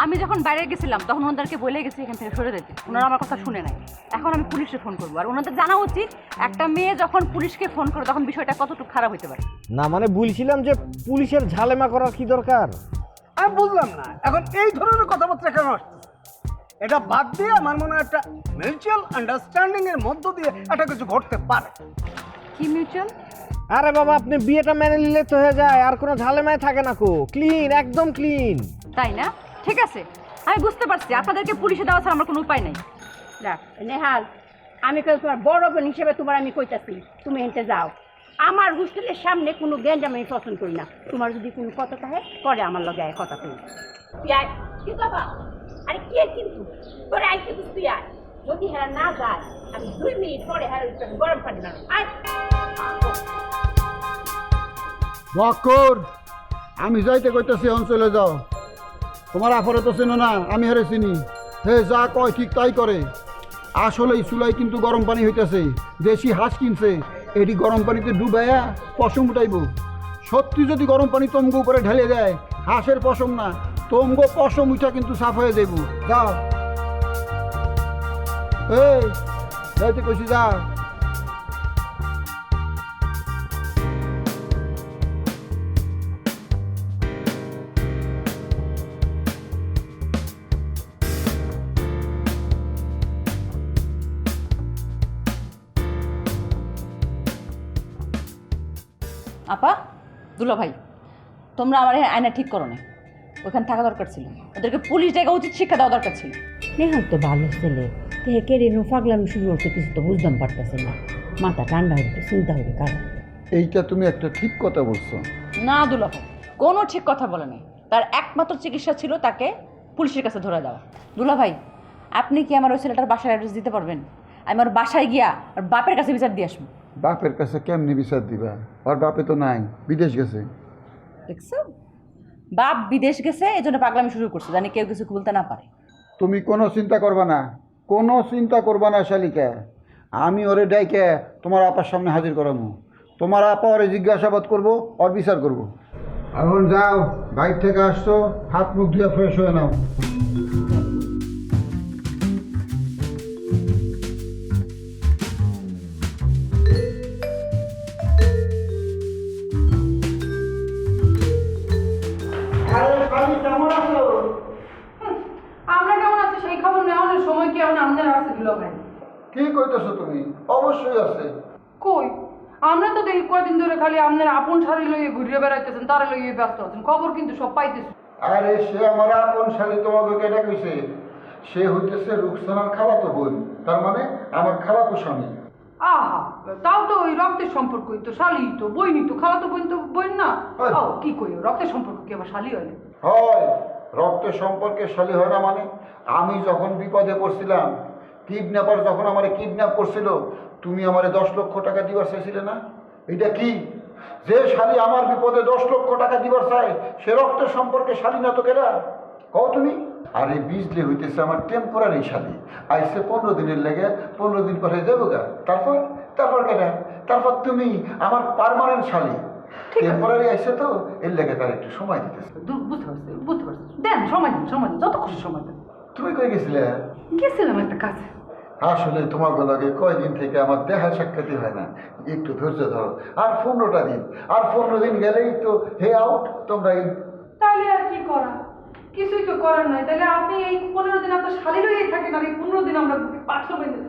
আমি যখন বাইরে গেছিলাম তখন ওনাদেরকে বলে গেছি এখান থেকে সরে যেতে, ওনারা আমার কথা শুনে নাই। এখন আমি পুলিশে ফোন করবো, আর ওনাদের জানা উচিত একটা মেয়ে যখন পুলিশকে ফোন করে তখন বিষয়টা কতটুকু খারাপ হতে পারে। না মানে বলছিলাম যে পুলিশের ঝালেমা করার কি দরকার? আমি বুঝলাম না এখন এই ধরনের কথাবার্তা কেন আসছে। এটা বাদ দিয়ে আমার মনে হয় একটা মিউচুয়াল আন্ডারস্ট্যান্ডিং এর মধ্য দিয়ে একটা কিছু ঘটতে পারে। কি মিউচুয়াল? আরে বাবা, আপনি বিয়েটা মেনে নিলে তো হয়ে যায়, আর কোনো ঝালেমায় থাকে না কো। ক্লিন, একদম ক্লিন। তাই না? ঠিক আছে, আমি বুঝতে পারছি আপনাদেরকে পুলিশে দেওয়া ছাড়া আমার কোনো উপায় নাই। নেহাল, আমি তোমার বড় বোন হিসেবে তোমার আমি কইতাছি, তুমি হেঁটে যাও। আমার হোস্টেলের সামনে কোনো গ্যাঞ্জাম আমি পছন্দ করি না। তোমার যদি কোনো কথা থাকে করে আমার লগে কথা কই। আরে কি কিন্তু তোর আই কিন্তু তুই আয় যদি হ্যাঁ না যায় আমি 2 মিনিট পরে হ্যাঁ গরম পানি বানাবো আয় বক্কর আমি যাইতে কইতেছি এখন চলে যাও তোমার আফরে তো চেনো না আমি হেরে চিনি হে যা কয় ঠিক তাই করে আসলে এই চুলাই কিন্তু গরম পানি হইতেছে দেশি হাঁস কিনছে এটি গরম পানিতে ডুবাইয়া পশম উঠাইব সত্যি যদি গরম পানি তমগো উপরে ঢেলে দেয় হাঁসের পশম না তমগো পশম উঠা কিন্তু সাফ হয়ে যাইব যাও এই যাইতে কইছি যাও আপা দুলা ভাই তোমরা আমার আয়না ঠিক করো না ওখানে থাকা দরকার ছিল ওদেরকে পুলিশ ডেকে উচিত শিক্ষা দেওয়া দরকার ছিল নেহাল তো ভালো ছেলে থেকে রেনু পাগলামি শুরু করতে কিছু তো বুঝতাম পারতেছে না মাথা ঠান্ডা হয়ে চিন্তা হবে কারণ এইটা তুমি একটা ঠিক কথা বলছো না দুলা ভাই কোনো ঠিক কথা বলে নাই তার একমাত্র চিকিৎসা ছিল তাকে পুলিশের কাছে ধরে দেওয়া দুলা ভাই আপনি কি আমার ওই ছেলেটার বাসার অ্যাড্রেস দিতে পারবেন আমি ওর বাসায় গিয়া আর বাপের কাছে বিচার দিয়ে আসবো বাপের কাছে কেমনি বিচার দিবা আর বাপে তো নাই বিদেশ গেছে দেখছো বাপ বিদেশ গেছে এই জন্য পাগলামি শুরু করছে জানি কেউ কিছু বলতে না পারে তুমি কোনো চিন্তা করবা না কোনো চিন্তা করবা না শালিকা আমি ওরে ডাইকে তোমার আপার সামনে হাজির করাবো তোমার আপা ওরে জিজ্ঞাসাবাদ করবো ওর বিচার করবো এখন যাও বাইর থেকে আসছো হাত মুখ ধুয়ে ফ্রেশ হয়ে নাও আমরা কেমন আছি সেই খবর নেওয়ার সময় কি এখন আমাদের আছে দুলা ভাই কি কইতেছো তুমি অবশ্যই আছে কই আমরা তো দেখি কয়দিন ধরে খালি আপনার আপন শাড়ি লইয়ে ঘুরিয়ে বেড়াইতেছেন তারা লইয়ে ব্যস্ত আছেন খবর কিন্তু সব পাইতেছি আরে সে আমার আপন শালী তোমাকে কেটে কইছে সে হইতেছে রুকসানার খালাতো বোন তার মানে আমার খালাতো স্বামী আহা তাও তো ওই রক্তের সম্পর্কই তো শালি তো বইনি তো খালা তো বোন তো বোন না হয়। ও কি কই রক্তের সম্পর্ক কি আবার শালি হয় হয় রক্তের সম্পর্কে শালী হয় না মানে আমি যখন বিপদে পড়ছিলাম কিডন্যাপার যখন আমারে কিডন্যাপ করছিল তুমি আমারে 10 লক্ষ টাকা দিবার চাইছিলে না এটা কি যে শালী আমার বিপদে 10 লক্ষ টাকা দিবার চাই সে রক্তের সম্পর্কে শালী না তো কেনা কও তুমি আর এই বিজলি হইতেছে আমার টেম্পোরারি শালী আইসে 15 দিনের লেগে 15 দিন পরে যাবো গা তারপর কেনা তারপর তুমি আমার পার্মানেন্ট শালী টেম্পোরারি আইসে তো এর লেগে তার একটু সময় দিতেছে বুঝতে পারছি দেন সময় দিন যত খুশি সময় দেন তুমি কই গেছিলে গেছিলাম একটা কাজে আসলে তোমার লগে কয়দিন থেকে আমার দেখা সাক্ষাৎই হয় না একটু ধৈর্য ধরো আর 15টা দিন আর 15 দিন গেলেই তো হে আউট তোমরা তাহলে আর কি করা কিছুই তো করার নাই তাহলে আপনি এই 15 দিন আপনার শালি রয়েই থাকেন আর এই 15 দিন আমরা পাঠ্য বেঁধে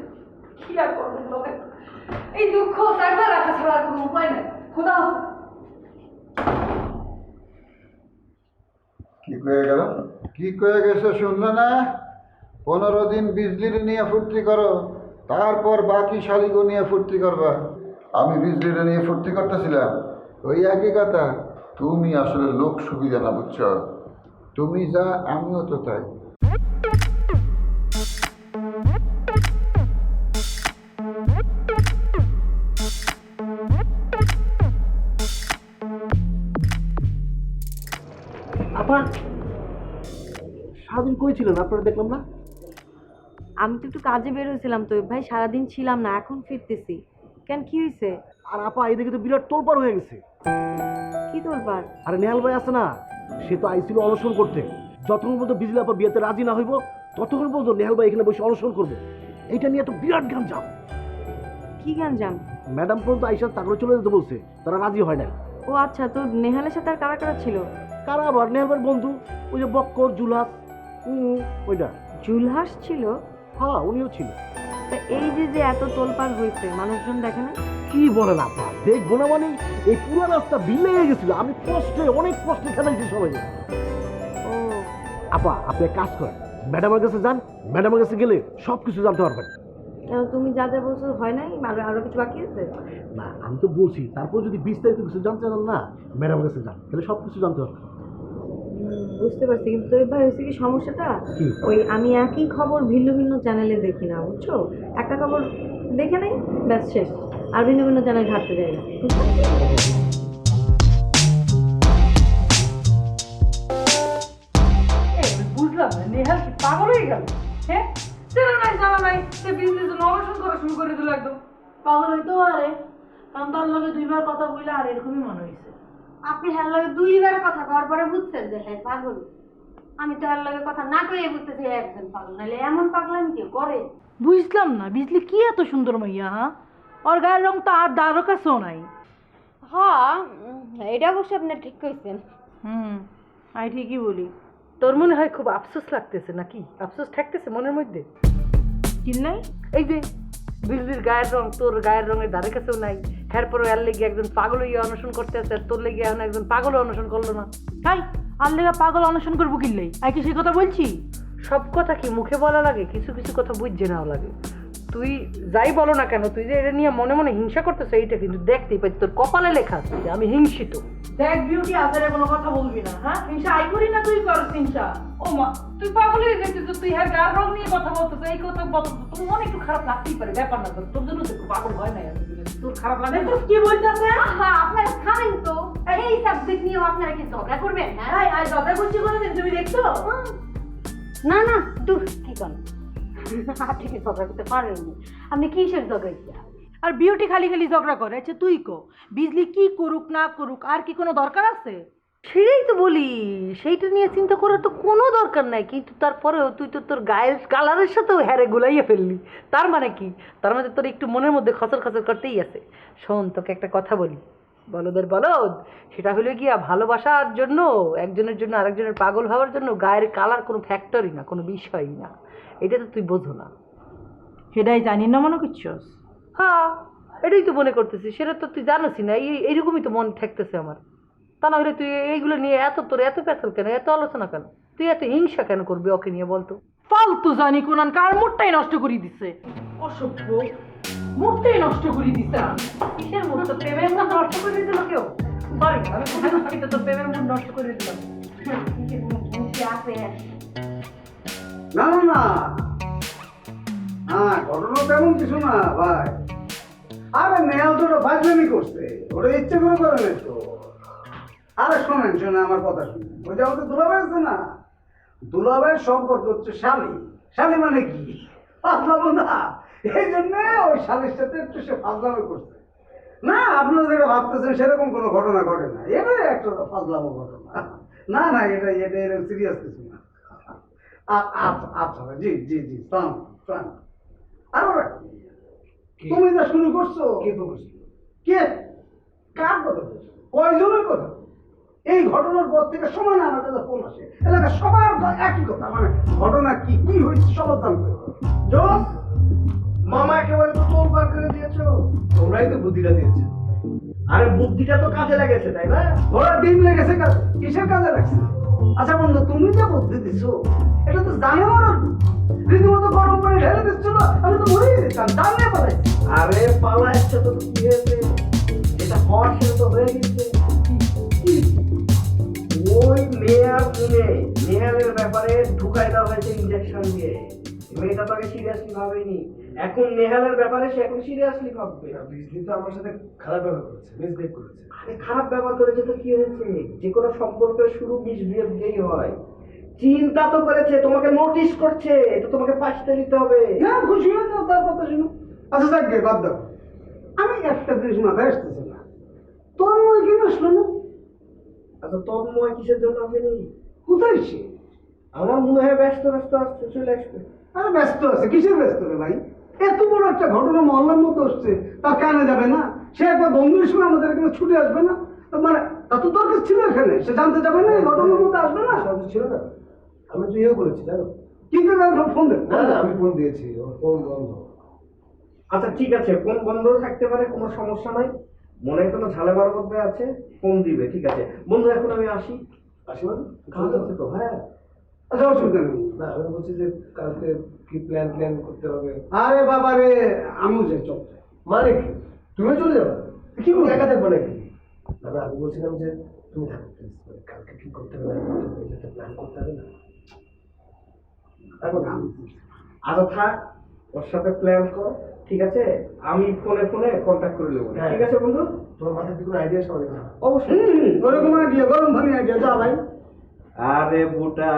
কি আর করবেন লোকে এই দুঃখ চাইবা রাখা ছাড়া আর কোনো উপায় নেই খোদা কি কয়ে গেছে শুনলে না 15 দিন বিজলির নিয়ে ফুর্তি করো তারপর বাকি শালিগো নিয়ে ফুর্তি করবা আমি বিজলির নিয়ে ফুর্তি করতেছিলাম ওই একই কথা তুমি আসলে লোক সুবিধা না বুঝছো তুমি যা আমিও তো তাই আপা সারাদিন কই ছিলেন আপনারা দেখলাম না আমি তো একটু কাজে বের হয়েছিলাম তো ভাই সারাদিন ছিলাম না এখন ফিরতেছি কেন কি হয়েছে আর আপা এদিকে তো বিরাট তোলপাড় হয়ে গেছে কি তোলবার আরে নেহাল ভাই আছে না সে তো আইছিল অনশন করতে যতক্ষণ পর্যন্ত বিজলি আপা বিয়েতে রাজি না হইব ততক্ষণ পর্যন্ত নেহাল ভাই এখানে বসে অনশন করবে এইটা নিয়ে তো বিরাট গান যাও কি গান জান ম্যাডাম পর্যন্ত আইসা তারপরে চলে যেতে বলছে তারা রাজি হয় না ও আচ্ছা তো নেহালের সাথে আর কারা কারা ছিল কারা আবার নেহাল ভাইয়ের বন্ধু ওই যে বক্কর জুলাস ওইটা জুলহাস ছিল হ্যাঁ উনিও ছিল তা এই যে এত তোলপাড় হয়েছে মানুষজন দেখে না কি বলেন আপা দেখবো না মানে এই পুরো রাস্তা বিলে গেছিল আমি অনেক কষ্টে খেলাইছি সবাই ও আপা আপনি এক কাজ করেন ম্যাডামের কাছে যান ম্যাডামের কাছে গেলে সব কিছু জানতে পারবেন কেন তুমি যা যা বলছো হয় নাই আরো কিছু বাকি আছে না আমি তো বলছি তারপর যদি বিস্তারিত কিছু জানতে চান না ম্যাডামের কাছে যান তাহলে সব কিছু জানতে পারবেন বুঝতে পারছি, কিন্তু তোর ভাই হয়েছে কি সমস্যাটা, ওই আমি একই খবর ভিন্ন ভিন্ন চ্যানেলে দেখি না, বুঝছো? একটা খবর দেখে নেই, ব্যাস শেষ। আর ভিন্ন ভিন্ন চ্যানেল ঘাটতে যাই না। বুঝলাম না, নেহাল কি পাগল হয়ে গেল? হ্যাঁ, জানা নাই সে বিজনেস অনশন করা শুরু করে দিল একদম। পাগল হইতেও আরে, কারণ তার লগে দুইবার কথা বললে আর এরকমই মনে হয়েছে। আপনি হ্যার লগে দুইবার কথা কওয়ার পরে বুঝছেন যে হ্যাঁ পাগল। আমি তো হ্যার লগে কথা না কইয়ে বুঝতেছি একজন পাগল, নাহলে এমন পাগলামি কেউ করে? বুঝলাম না, বিজলি কি এত সুন্দর মাইয়া? হ্যাঁ, ওর গায়ের রং তো আর দারো কাছেও নাই। হ্যাঁ, এটা অবশ্য আপনি ঠিক কইছেন। আমি ঠিকই বলি। তোর মনে হয় খুব আফসোস লাগতেছে নাকি? আফসোস থাকতেছে মনের মধ্যে? চিন্নাই এই যে বিজলির গায়ের রং তোর গায়ের রঙের ধারে কাছেও নাই, এরপরে আর লেগে একজন পাগল হইয়া অনশন করতে আছে, আর তোর লেগে এখন একজন পাগল অনশন করলো না। তাই আর লেগে পাগল অনশন করবো কিনলেই? আর কি সেই কথা বলছি? সব কথা কি মুখে বলা লাগে? কিছু কিছু কথা বুঝছে নাও লাগে। তুই যাই বলো না কেন, তুই যে এটা নিয়ে মনে মনে হিংসা করতেছ, এইটা কিন্তু দেখতেই পাই, তোর কপালে লেখা আছে যে আমি হিংসিত। দেখ বিউটি, আজারে কোনো কথা বলবি না। হ্যাঁ, হিংসা আই করি না, তুই করস হিংসা। ও মা, তুই পাগল হয়ে গেছিস, তুই হ্যাঁ গার রং নিয়ে কথা বলতেছ, এই কথা বলতো তোর মনে একটু খারাপ লাগতেই পারে, ব্যাপার না, তোর জন্য তো পাগল হয় নাই। তোর খারাপ লাগে তো কি বলতেছে? হ্যাঁ, আপনারা থামেন তো, এই সাবজেক্ট নিয়েও আপনারা কি ঝগড়া করবেন? হ্যাঁ, আই ঝগড়া করছি কোনোদিন? তুমি দেখছো? না না, দূর কি করেন? আপনি কি ঝগড়া করতে পারেননি? আপনি কিসের ঝগড়া? আর বিউটি খালি খালি ঝগড়া করে। আচ্ছা তুই কো, বিজলি কি করুক না করুক আর কি কোনো দরকার আছে? সেটাই তো বলি, সেইটা নিয়ে চিন্তা করার তো কোনো দরকার নাই, কিন্তু তারপরেও তুই তো তোর গায়ের কালারের সাথেও হ্যারে গুলাইয়া ফেললি। তার মানে কি? তার মানে তোর একটু মনের মধ্যে খচর খচর করতেই আছে। শোন, তোকে একটা কথা বলি, বলদের বলদ, সেটা হলো গিয়া ভালোবাসার জন্য, একজনের জন্য আরেকজনের পাগল হওয়ার জন্য গায়ের কালার কোনো ফ্যাক্টরি না, কোনো বিষয়ই না। এটা তো তুই বোঝো না। সেটাই জানি না মনে করছিস? হ্যাঁ, এটাই তো মনে করতেছি, সেটা তো তুই জানোসই না। এইরকমই তো মন ঠেকতেছে আমার। তা না হলে তুই এইগুলো নিয়ে তোর এত পেছাল কেন, এত আলোচনা কেন, তুই এত হিংসা কেন করবি ওকে নিয়ে বলতো? ফালতু জানি কোনান কার মুডটাই নষ্ট করে দিছে। অসভ্য, মুডটাই নষ্ট করে দিছে। কিসের মুড? তো প্রেমের মুড নষ্ট করে দিল কেউ? সরি, আমি কোথায় থাকি তো তোর প্রেমের মুড নষ্ট করে দিলাম? না না না, হ্যাঁ ঘটনা তেমন কিছু না ভাই। আরে নেহাল তো ওটা ফাজলামি করছে, ওটা ইচ্ছে করে করে নেই তো। আরে শোনেন আমার কথা শুনুন, ওই যে আমাদের দুলাভাই আছে না, দুলাভাইয়ের সম্পর্ক হচ্ছে শালি। শালি মানে কি? ফাজলামো না, এই জন্য ওই শালির সাথে একটু সে ফাজলামি করছে। না, আপনারা যেটা ভাবতেছেন সেরকম কোনো ঘটনা ঘটে না, এটাই একটা ফাজলামো ঘটনা। না না, এটা এরকম সিরিয়াস কিছু না। আচ্ছা জি জি জি, আরো তুমি যা শুরু করছো, কে কার কথা বলছো? কয়জনের কথা? এই ঘটনার পর থেকে সমান আমার কাছে ফোন আসে, এলাকার সবার একই কথা, মানে ঘটনা কি কি হয়েছে সবার জানতে হবে। মামা একেবারে তো তোর পার করে দিয়েছো, তোমরাই তো বুদ্ধিটা দিয়েছো। আরে বুদ্ধিটা তো কাজে লেগেছে, তাই না? ওরা ডিম লেগেছে কাজে, কিসের কাজে লাগছে? আচ্ছা বন্ধু, তুমি তো বুদ্ধি দিছো, এটা তো জানো আমার রীতিমতো গরম করে ঢেলে দিচ্ছিল, আমি তো ভুলেই দিতাম, জানিয়ে পালাই। আরে পালা একটা তো কি হয়েছে, যেটা হওয়ার সেটা তো হয়ে গেছে। ওই মেয়ার শুনে নেহালের ব্যাপারে ঢুকাই দেওয়া হয়েছে ইনজেকশন দিয়ে। মেয়েটা তাকে সিরিয়াসলি ভাবেনি, এখন নেহালের ব্যাপারে সে এখন সিরিয়াসলি ভাববে। বিজলি তো আমার সাথে খারাপ ব্যবহার করেছে, মিসবিহেভ করেছে। আরে খারাপ ব্যবহার করেছে তো কি হয়েছে? যে কোনো সম্পর্কের শুরু মিসবিহেভ দিয়েই হয়। চিন্তা তো করেছে, তোমাকে নোটিস করছে, তো তোমাকে পাশতে নিতে হবে। না, খুশি হয়ে যাও, তার কথা শুনো। আচ্ছা যাক গে, বাদ দাও। আমি একটা জিনিস মাথায় আসতেছে না, তোর মনে কেন আসলো না? আচ্ছা তন্ময় কিসের জন্য আসেনি? কোথায় সে? আমার মনে হয় ব্যস্ত আসছে, চলে আসবে। আরে ব্যস্ত আছে, কিসের ব্যস্ত রে ভাই? এত বড় একটা ঘটনা মহল্লার মতো আসছে, তার কানে যাবে না? সে একবার বন্ধুর সময় আমাদের এখানে ছুটে আসবে না? মানে তা তো দরকার ছিল এখানে, সে জানতে যাবে না, এই ঘটনার মধ্যে আসবে না? ছিল না, আমি তো ইয়েও করেছি জানো। কিন্তু ফোন দেন। না না, আমি ফোন দিয়েছি, ওর ফোন বন্ধ। আচ্ছা ঠিক আছে, ফোন বন্ধ থাকতে পারে, কোনো সমস্যা নাই। মনে হয় কোনো ঝালেমার মধ্যে আছে, ফোন দিবে। ঠিক আছে বন্ধু, এখন আমি আসি। আসি মানে কাজ আছে তো? হ্যাঁ। আচ্ছা অসুবিধা নেই। না, আমি বলছি যে কালকে কি প্ল্যান করতে হবে। আরে বাবা রে, আমিও যাই, চল। মানে কি, তুমি চলে যাবে? কি বল? একা থাকবো নাকি? না না, আমি বলছিলাম যে তুমি থাকো প্লিজ, কালকে কি করতে হবে এটা প্ল্যান করতে হবে না। এখন আচ্ছা থাক, ওর সাথে প্ল্যান কর, ঠিক আছে? আমি ফোনে কন্ট্যাক্ট করে নেবো, ঠিক আছে বন্ধু? তোমার মাথায় কি কোনো আইডিয়া আছে আমাদের? অবশ্যই ওরকম আইডিয়া, গরম ভালো আইডিয়া। যা ভাই। আরে বুটা,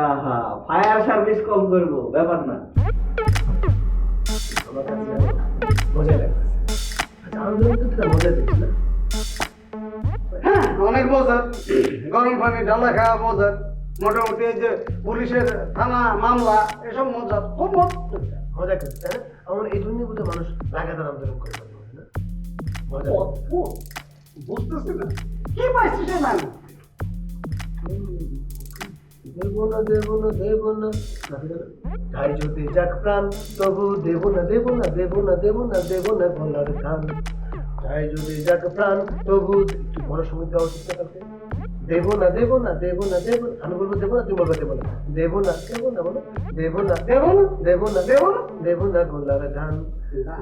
ফায়ার সার্ভিস কল করবো, ব্যাপার না। আমার কাছে মজা লাগতেছে। আচ্ছা আমাদের কিন্তু মজা দেখছি না? হ্যাঁ অনেক মজা, গরম পানি ডালা খাওয়া মজা, মোটামুটি এই যে পুলিশের থানা মামলা এসব মজা, খুব মজা করছে। তাই না? আমার এই জন্যই বোধহয় মানুষ লাগাতার আন্দোলন করে না মজা বুঝতেছি না কি পাইছি সে না। দেব না দেব না দেব না, তাই যদি যাক প্রাণ তবু দেব না দেব না দেব না দেব না দেব না গলার গান, তাই যদি যাক প্রাণ তবু একটু বড় সময় দেওয়া উচিত না কাছে। দেব না দেব না দেব না দেব না, আমি বলবো দেব না, তুমি বলবো দেব না, দেব না দেব না বলো, দেব না দেব না দেব না দেব না দেব না গলার গান,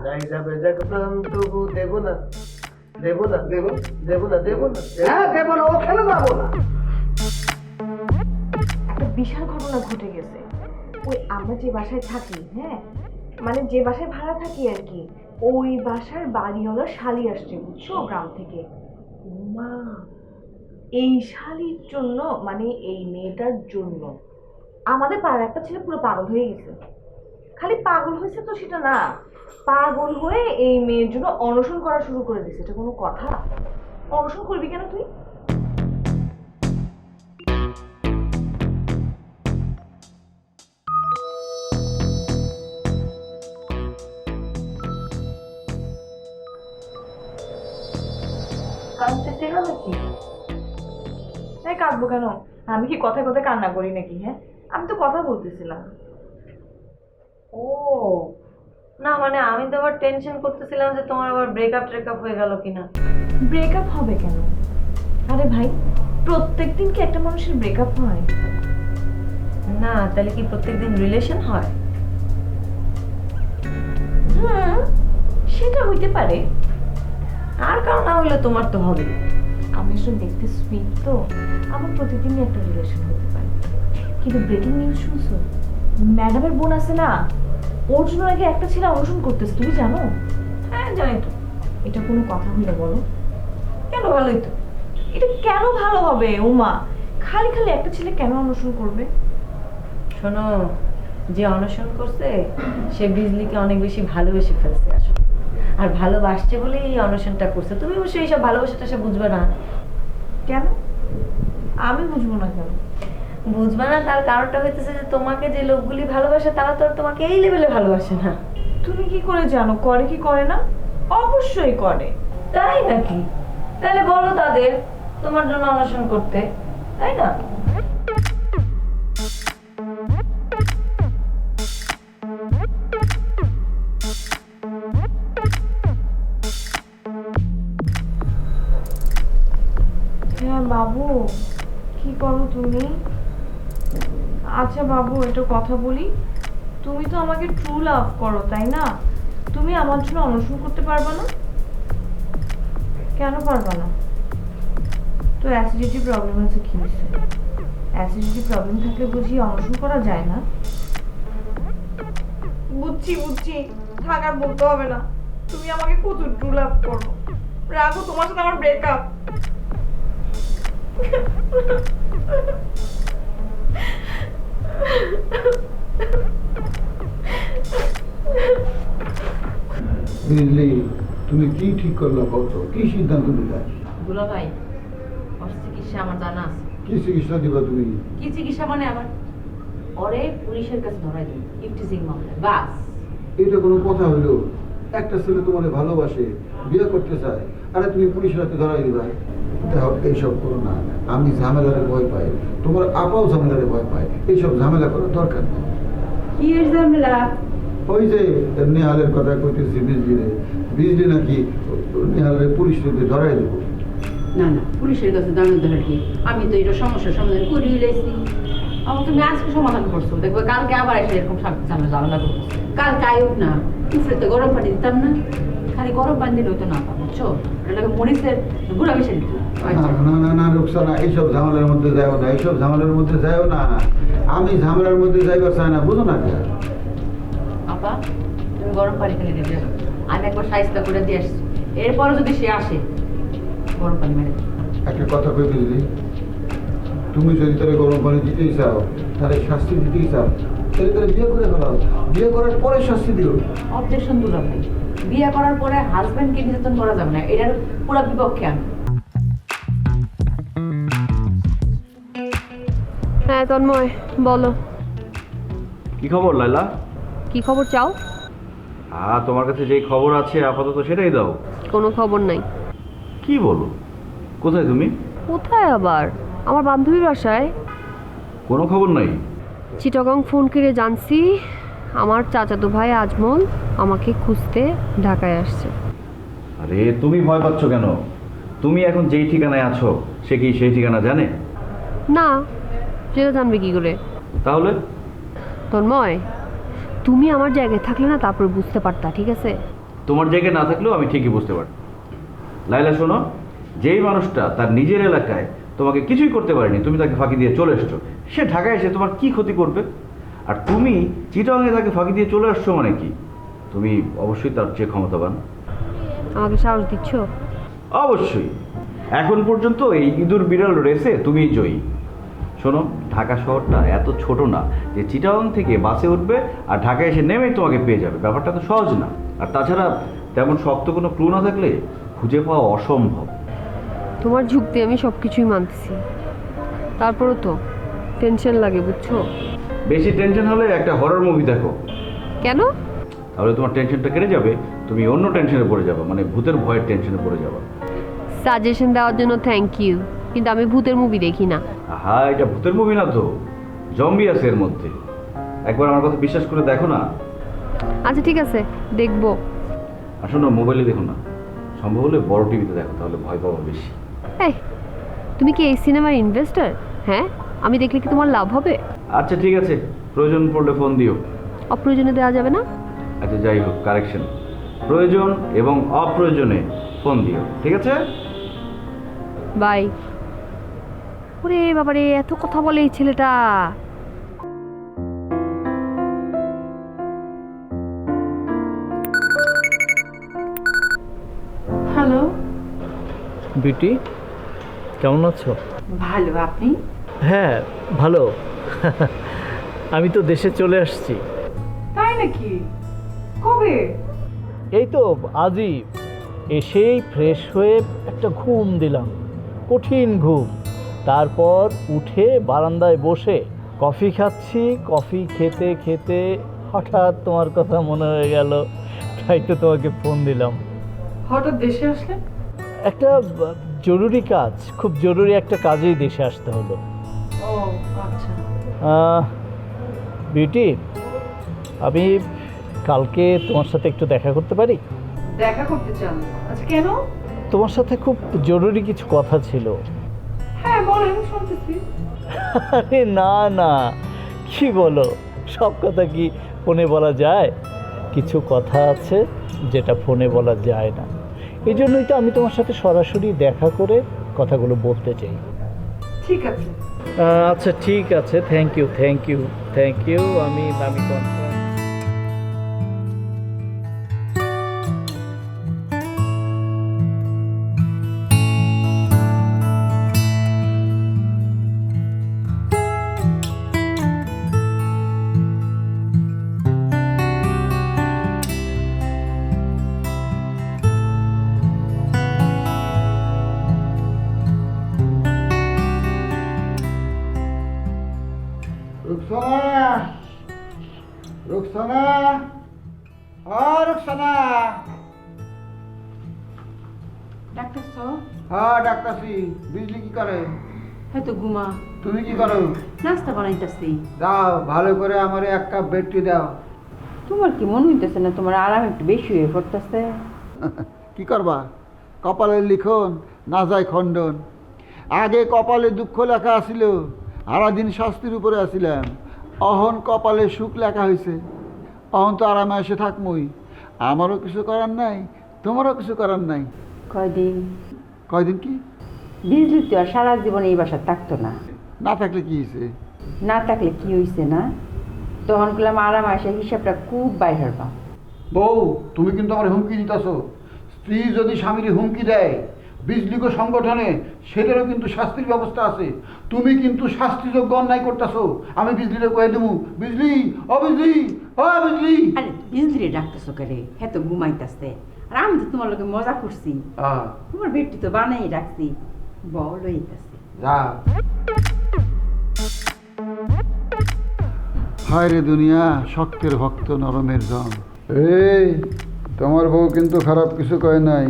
যাই যাবে যাক প্রাণ তবু দেব না দেব না দেব দেব না দেব না, হ্যাঁ দেব না, ওখানে যাবো না। একটা বিশাল ঘটনা ঘটে গেছে। ওই আমরা যে বাসায় থাকি, হ্যাঁ মানে যে বাসায় ভাড়া থাকি আর কি, ওই বাসার বাড়িওয়ালার শালি আসছে বুঝছো, গ্রাম থেকে। মা এই শালির জন্য, মানে এই মেয়েটার জন্য আমাদের পাড়ার একটা ছেলে পুরো পাগল হয়ে গেছে। খালি পাগল হয়েছে তো সেটা না, পাগল হয়ে এই মেয়ের জন্য অনশন করা শুরু করে দিয়েছে। এটা কোনো কথা? অনশন করবি কেন তুই? কাঁদতেছিল নাকি? হ্যাঁ কাঁদবো কেন? আমি কি কথায় কথায় কান্না করি নাকি? হ্যাঁ আমি তো কথা বলতেছিলাম। ও না, মানে আমি তো আবার টেনশন করতেছিলাম যে তোমার আবার ব্রেকআপ হয়ে গেল কিনা। ব্রেকআপ হবে কেন? আরে ভাই প্রত্যেকদিন কি একটা মানুষের ব্রেকআপ হয়? না তাহলে কি প্রত্যেকদিন রিলেশন হয়? হুম সেটা হইতে পারে, আর কারণ না হইলে তোমার তো হবে। আমি আসলে দেখতে সুইট তো, আমার প্রতিদিনই একটা রিলেশন হতে পারে। কিন্তু ব্রেকিং নিউজ শুনছো? ম্যাডামের বোন আছে না, ওর জন্য আগে একটা ছেলে অনশন করতেছে, তুমি জানো? হ্যাঁ জানি তো। এটা কোনো কথা হইলে বলো? কেন ভালোই তো। এটা কেন ভালো হবে ওমা? খালি খালি একটা ছেলে কেন অনশন করবে? শোনো, যে অনশন করছে সে বিজলিকে অনেক বেশি ভালোবেসে ফেলছে আসলে, আর ভালোবাসছে বলে এই অনশনটা করছে। তুমি অবশ্যই এইসব ভালোবাসাটা সে বুঝবে না। কেন আমি বুঝবো না? কেন বুঝবে না? তার কারণটা হইতেছে যে তোমাকে যে লোকগুলি ভালোবাসে তারা তো আর তোমাকে এই লেভেলে ভালোবাসে না। তুমি কি করে জানো করে কি করে না? অবশ্যই করে। তাই নাকি? তাহলে বলো তাদের তোমার জন্য অনশন করতে, তাই না? হ্যাঁ বাবু, কি করো তুমি? আচ্ছা বাবু একটা কথা বলি, তুমি তো আমাকে ট্রু লাভ করো তাই না? তুমি আমার জন্য অনশন করতে পারবে না? কেন পারবে না? তো অ্যাসিডিটি প্রবলেম আছে কি হয়েছে? অ্যাসিডিটি প্রবলেম থাকলে বুঝি অনশন করা যায় না? বুঝছি, থাক আর বলতে হবে না। তুমি আমাকে কত ট্রু লাভ করো, রাখো, তোমার সাথে আমার ব্রেকআপ। বুঝলি, তুমি কি ঠিক করলো কত? কি সিদ্ধান্ত নিলে? দুলা ভাই, ওর চিকিৎসা আমার জানা আছে। কি চিকিৎসা দিবা তুমি? কি চিকিৎসা মানে আবার? ওরে পুলিশের কাছে ধরাই দিই ইফটিজিং মামলায়, বাস। এটা কোনো কথা হইলো? একটা ছেলে তোমার ভালোবাসে, বিয়ে করতে চায়, আরে তুমি পুলিশের হাতে ধরাই দিবা? দেখো এইসব করো না, আমি ঝামেলারে ভয় পাই, তোমার আপাও ঝামেলারে ভয় পায়, এইসব ঝামেলা করার দরকার নেই। কি এর ঝামেলা? ওই যে নেহালের কথা কইতেছি, বিজলি নাকি নেহালের পুলিশ ধরাই দেবো। না না, পুলিশের কাছে দাঁড়ানো ধরার কি? আমি তো এটা সমস্যার সমাধান করিয়ে লেছি। আমার তুমি আজকে সমাধান করছো, দেখবে কালকে আবার এসে এরকম ঝামেলা করতেছে। কালকে আয়ুক না, উফরে তো গরম পানি দিতাম না, খালি গরম পানি দিলেও তো না পাবো। বুঝছো? এটাকে মরিচের গুঁড়া মিশিয়ে দিতে। না না না রুকসানা, এইসব ঝামেলার মধ্যে যাও না, এইসব ঝামেলার মধ্যে যাও না। আমি ঝামেলার মধ্যে যাইবার চাই না, বুঝো না? আপা তুমি গরম পানি ফেলে দিবে, আমি একবার সাইজটা করে দিয়ে আসছি, এরপরে যদি সে আসে গরম পানি মেরে দেবে। একটা কথা কই বুঝলি, তুমি যদি তারা গরম পানি দিতেই চাও, তাহলে শাস্তি দিতেই চাও, তাহলে তারা বিয়ে করে ফেলাও, বিয়ে করার পরে শাস্তি দিও। অবজেকশন দুলা ভাই, বিয়ে করার পরে হাজবেন্ডকে নির্যাতন করা যাবে না, এটার পুরো বিপক্ষে আমি। হ্যাঁ তন্ময়, বলো কি খবর লাইলা? কি খবর চাও? তোমার কাছে যেই খবর আছে আপাতত সেটাই দাও। কোনো খবর নাই। কি বলো? কোথায় তুমি? কোথায় আবার? আমার বান্ধবীর বাসায়। কোনো খবর নাই? চিটাগং ফোন করে জানছি আমার চাচাতো ভাই আজমল আমাকে খুঁজতে ঢাকায় আসছে। আরে তুমি ভয় পাচ্ছ কেন? তুমি এখন যেই ঠিকানায় আছো সে কি সেই ঠিকানা জানে? না, সেটা জানবে কি করে? তাহলে? তন্ময়, তুমি আমার জায়গায় থাকলে না তারপর বুঝতে পারতা, ঠিক আছে? তোমার জায়গায় না থাকলেও আমি ঠিকই বুঝতে পারি। লাইলা শোনো, যেই মানুষটা তার নিজের এলাকায় তোমাকে কিছুই করতে পারেনি, তুমি তাকে ফাঁকি দিয়ে চলে এসছো, সে ঢাকায় এসে তোমার কি ক্ষতি করবে? আর তুমি চিটাগাংয়ে তাকে ফাঁকি দিয়ে চলে আসছো মানে কি? তুমি অবশ্যই তার চেয়ে ক্ষমতাবান। আমাকে সাহস দিচ্ছ? অবশ্যই। এখন পর্যন্ত এই ইঁদুর বিড়াল রেসে তুমিই জয়ী। শোনো, ঢাকা শহরটা এত ছোট না যে চিটাগাং থেকে বাসে উঠবে আর ঢাকায় এসে নেমেই তোমাকে পেয়ে যাবে, ব্যাপারটা তো সহজ না। আর তাছাড়া তেমন শক্ত কোনো ক্লু না থাকলে খুঁজে পাওয়া অসম্ভব। তোমার যুক্তি আমি সব কিছুই মানতেছি, তারপরও তো টেনশন লাগে, বুঝছো? বেশি টেনশন হলে একটা হরর মুভি দেখো। কেন? তাহলে তোমার টেনশনটা কেটে যাবে, তুমি অন্য টেনশনে পড়ে যাবে, মানে ভূতের ভয়ের টেনশনে পড়ে যাবে। সাজেশন দেওয়ার জন্য থ্যাংক ইউ, কিন্তু আমি ভূতের মুভি দেখি না। হ্যাঁ, এটা ভূতের মুভি না তো, জম্বি আছে এর মধ্যে। একবার আমার কথা বিশ্বাস করে দেখো না। আচ্ছা ঠিক আছে, দেখবো। আসলে মোবাইলে দেখো না, সম্ভব হলে বড় টিভিতে দেখো, তাহলে ভয় পাবো বেশি। এই, তুমি কি এই সিনেমার ইনভেস্টার? হ্যাঁ, আমি দেখলে কি তোমার লাভ হবে? আচ্ছা ঠিক আছে, প্রয়োজন পড়লে ফোন দিও। অপ্রয়োজনে দেওয়া যাবে না? আচ্ছা যাই হোক, কারেকশন, প্রয়োজন এবং অপ্রয়োজনে ফোন দিও, ঠিক আছে? বাই। ওরে বাবারে, এত কথা বলে এই ছেলেটা। হ্যালো, বিউটি, কেমন আছো? ভালো, আপনি? হ্যাঁ ভালো। আমি তো দেশে চলে আসছি। তাই নাকি? কবে? এই তো আজই এসেই ফ্রেশ হয়ে একটা ঘুম দিলাম, কঠিন ঘুম। তারপর উঠে বারান্দায় বসে কফি খাচ্ছি। কফি খেতে খেতে হঠাৎ তোমার কথা মনে হয়ে গেল, তাই তো তোমাকে ফোন দিলাম। হঠাৎ দেশে আসলেন? একটা জরুরি কাজ, খুব জরুরি একটা কাজেই দেশে আসতে হলো। ও আচ্ছা। বিউটি, আমি কালকে তোমার সাথে একটু দেখা করতে পারি? দেখা করতে চান? আচ্ছা কেন? তোমার সাথে খুব জরুরি কিছু কথা ছিল। হ্যাঁ বলেন, শুনতেছি। আরে না না, কি বলো, সব কথা কি ফোনে বলা যায়? কিছু কথা আছে যেটা ফোনে বলা যায় না, এই জন্যই তো আমি তোমার সাথে সরাসরি দেখা করে কথাগুলো বলতে চাই। ঠিক আছে। আচ্ছা ঠিক আছে, thank you thank you thank you. আমি রুকসানা, রুকসানা, রুকসানা। ডাক্তার তো? হ্যাঁ ডাক্তারছি। বিজলি কি করে? হয়তো ঘুমা। তুমি কি করো? নাস্তা বানাইতেছি। দাও, ভালো করে আমার এক কাপ বেডটি দাও। তোমার কি মনে হইতেছে না তোমার আরাম একটু বেশি হয়ে পড়তেছে? কি করবা, কপালের লিখন না যায় খণ্ডন। আগে কপালে দুঃখ লেখা আসিল, সারাদিন শাস্তির উপরে আসিলাম। অহন কপালে সুখ লেখা হয়েছে, অহন তো আরামে এসে থাকমই। আমারও কিছু করার নাই, তোমারও কিছু করার নাই। কয়দিন কয়দিন কি? বিজলি তো আর সারা জীবন এই বাসা থাকতো না। না থাকলে কি হয়েছে? না থাকলে কি হইছে না, তখন করলাম আরাম আসে হিসাবটা খুব বাইর হবা। বউ, তুমি কিন্তু আমার হুমকি দিতেছ। স্ত্রী যদি স্বামীর হুমকি দেয় বিজলিক সংগঠনে, সেটারও কিন্তু শাস্তির ব্যবস্থা আছে। তুমি কিন্তু শাস্তিযোগ্য অন্যায় করতেছো। আমি বিজলিরে কয়ে দেবো, বিজলি, ও বিজলি, ও বিজলি। আরে বিজলি ডাকতেছো করে, হ্যাঁ তো ঘুমাইতেছে। আর আমি তো তোমার লোকে মজা করছি, তোমার বেডটি তো বানাই রাখছি, বল হইতেছে। যা। হায় রে দুনিয়া, শক্তের ভক্ত নরমের জন। এই তোমার বউ কিন্তু খারাপ কিছু কয় নাই।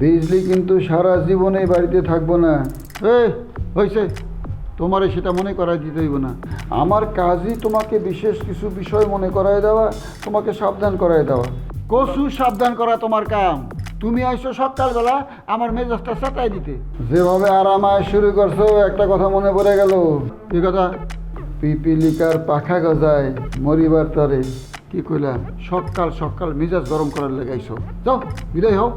বিজলি কিন্তু সারা জীবনে বাড়িতে থাকবো না। এই হয়েছে, তোমারে সেটা মনে করাই দিতে হইব না। আমার কাজই তোমাকে বিশেষ কিছু বিষয় মনে করায় দেওয়া, তোমাকে সাবধান করায় দেওয়া। কসু সাবধান করা তোমার কাম। তুমি আইসো সকালবেলা আমার মেজাজটা সাটাই দিতে। যেভাবে আরামায় শুরু করছো, একটা কথা মনে পড়ে গেল। কি কথা? পিপিলিকার পাখা গজায় মরিবার তরে। কি কইলাম? সকাল সকাল মেজাজ গরম করার লেগাইছো। যাও বিদায় হও।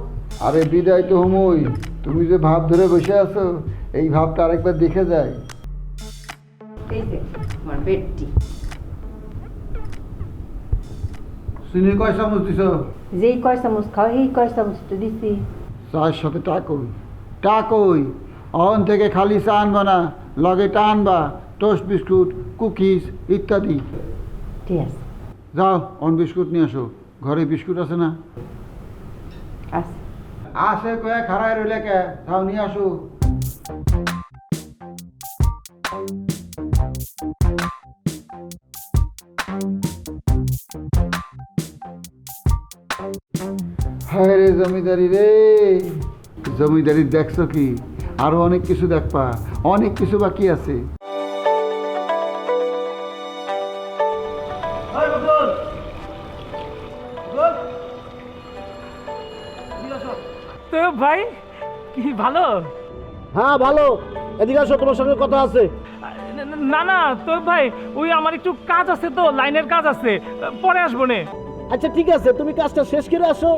আরে বিদায় তো হমই, তুমি যে ভাব ধরে বসে আছো, এই ভাবটা আরেকবার দেখে যায়। এই যে তোমার বেডটি, চিনি কয় চামচ দিছ? যেই কয় চামচ খাও সেই কয় চামচ তো দিছি। চায়ের সাথে টাকই টাকই। অন থেকে খালি চা আনবা না, লগে টা আনবা, টোস্ট বিস্কুট, কুকিজ ইত্যাদি। ঠিক আছে, যাও অন বিস্কুট নিয়ে আসো। ঘরে বিস্কুট আছে না? আচ্ছা। আছে কয়ে খারায় রইলে কে? তাও নিয়ে আসো। হায় রে জমিদারি রে, জমিদারি দেখছো কি? আরো অনেক কিছু দেখবা, অনেক কিছু বাকি আছে। তো ভাই কি ভালো? হ্যাঁ ভালো, এদিকে আসো, তোমার সঙ্গে কথা আছে। না না তো ভাই, ওই আমার একটু কাজ আছে, তো লাইনের কাজ আছে, পরে আসবো নে। আচ্ছা ঠিক আছে, তুমি কাজটা শেষ করে আসো।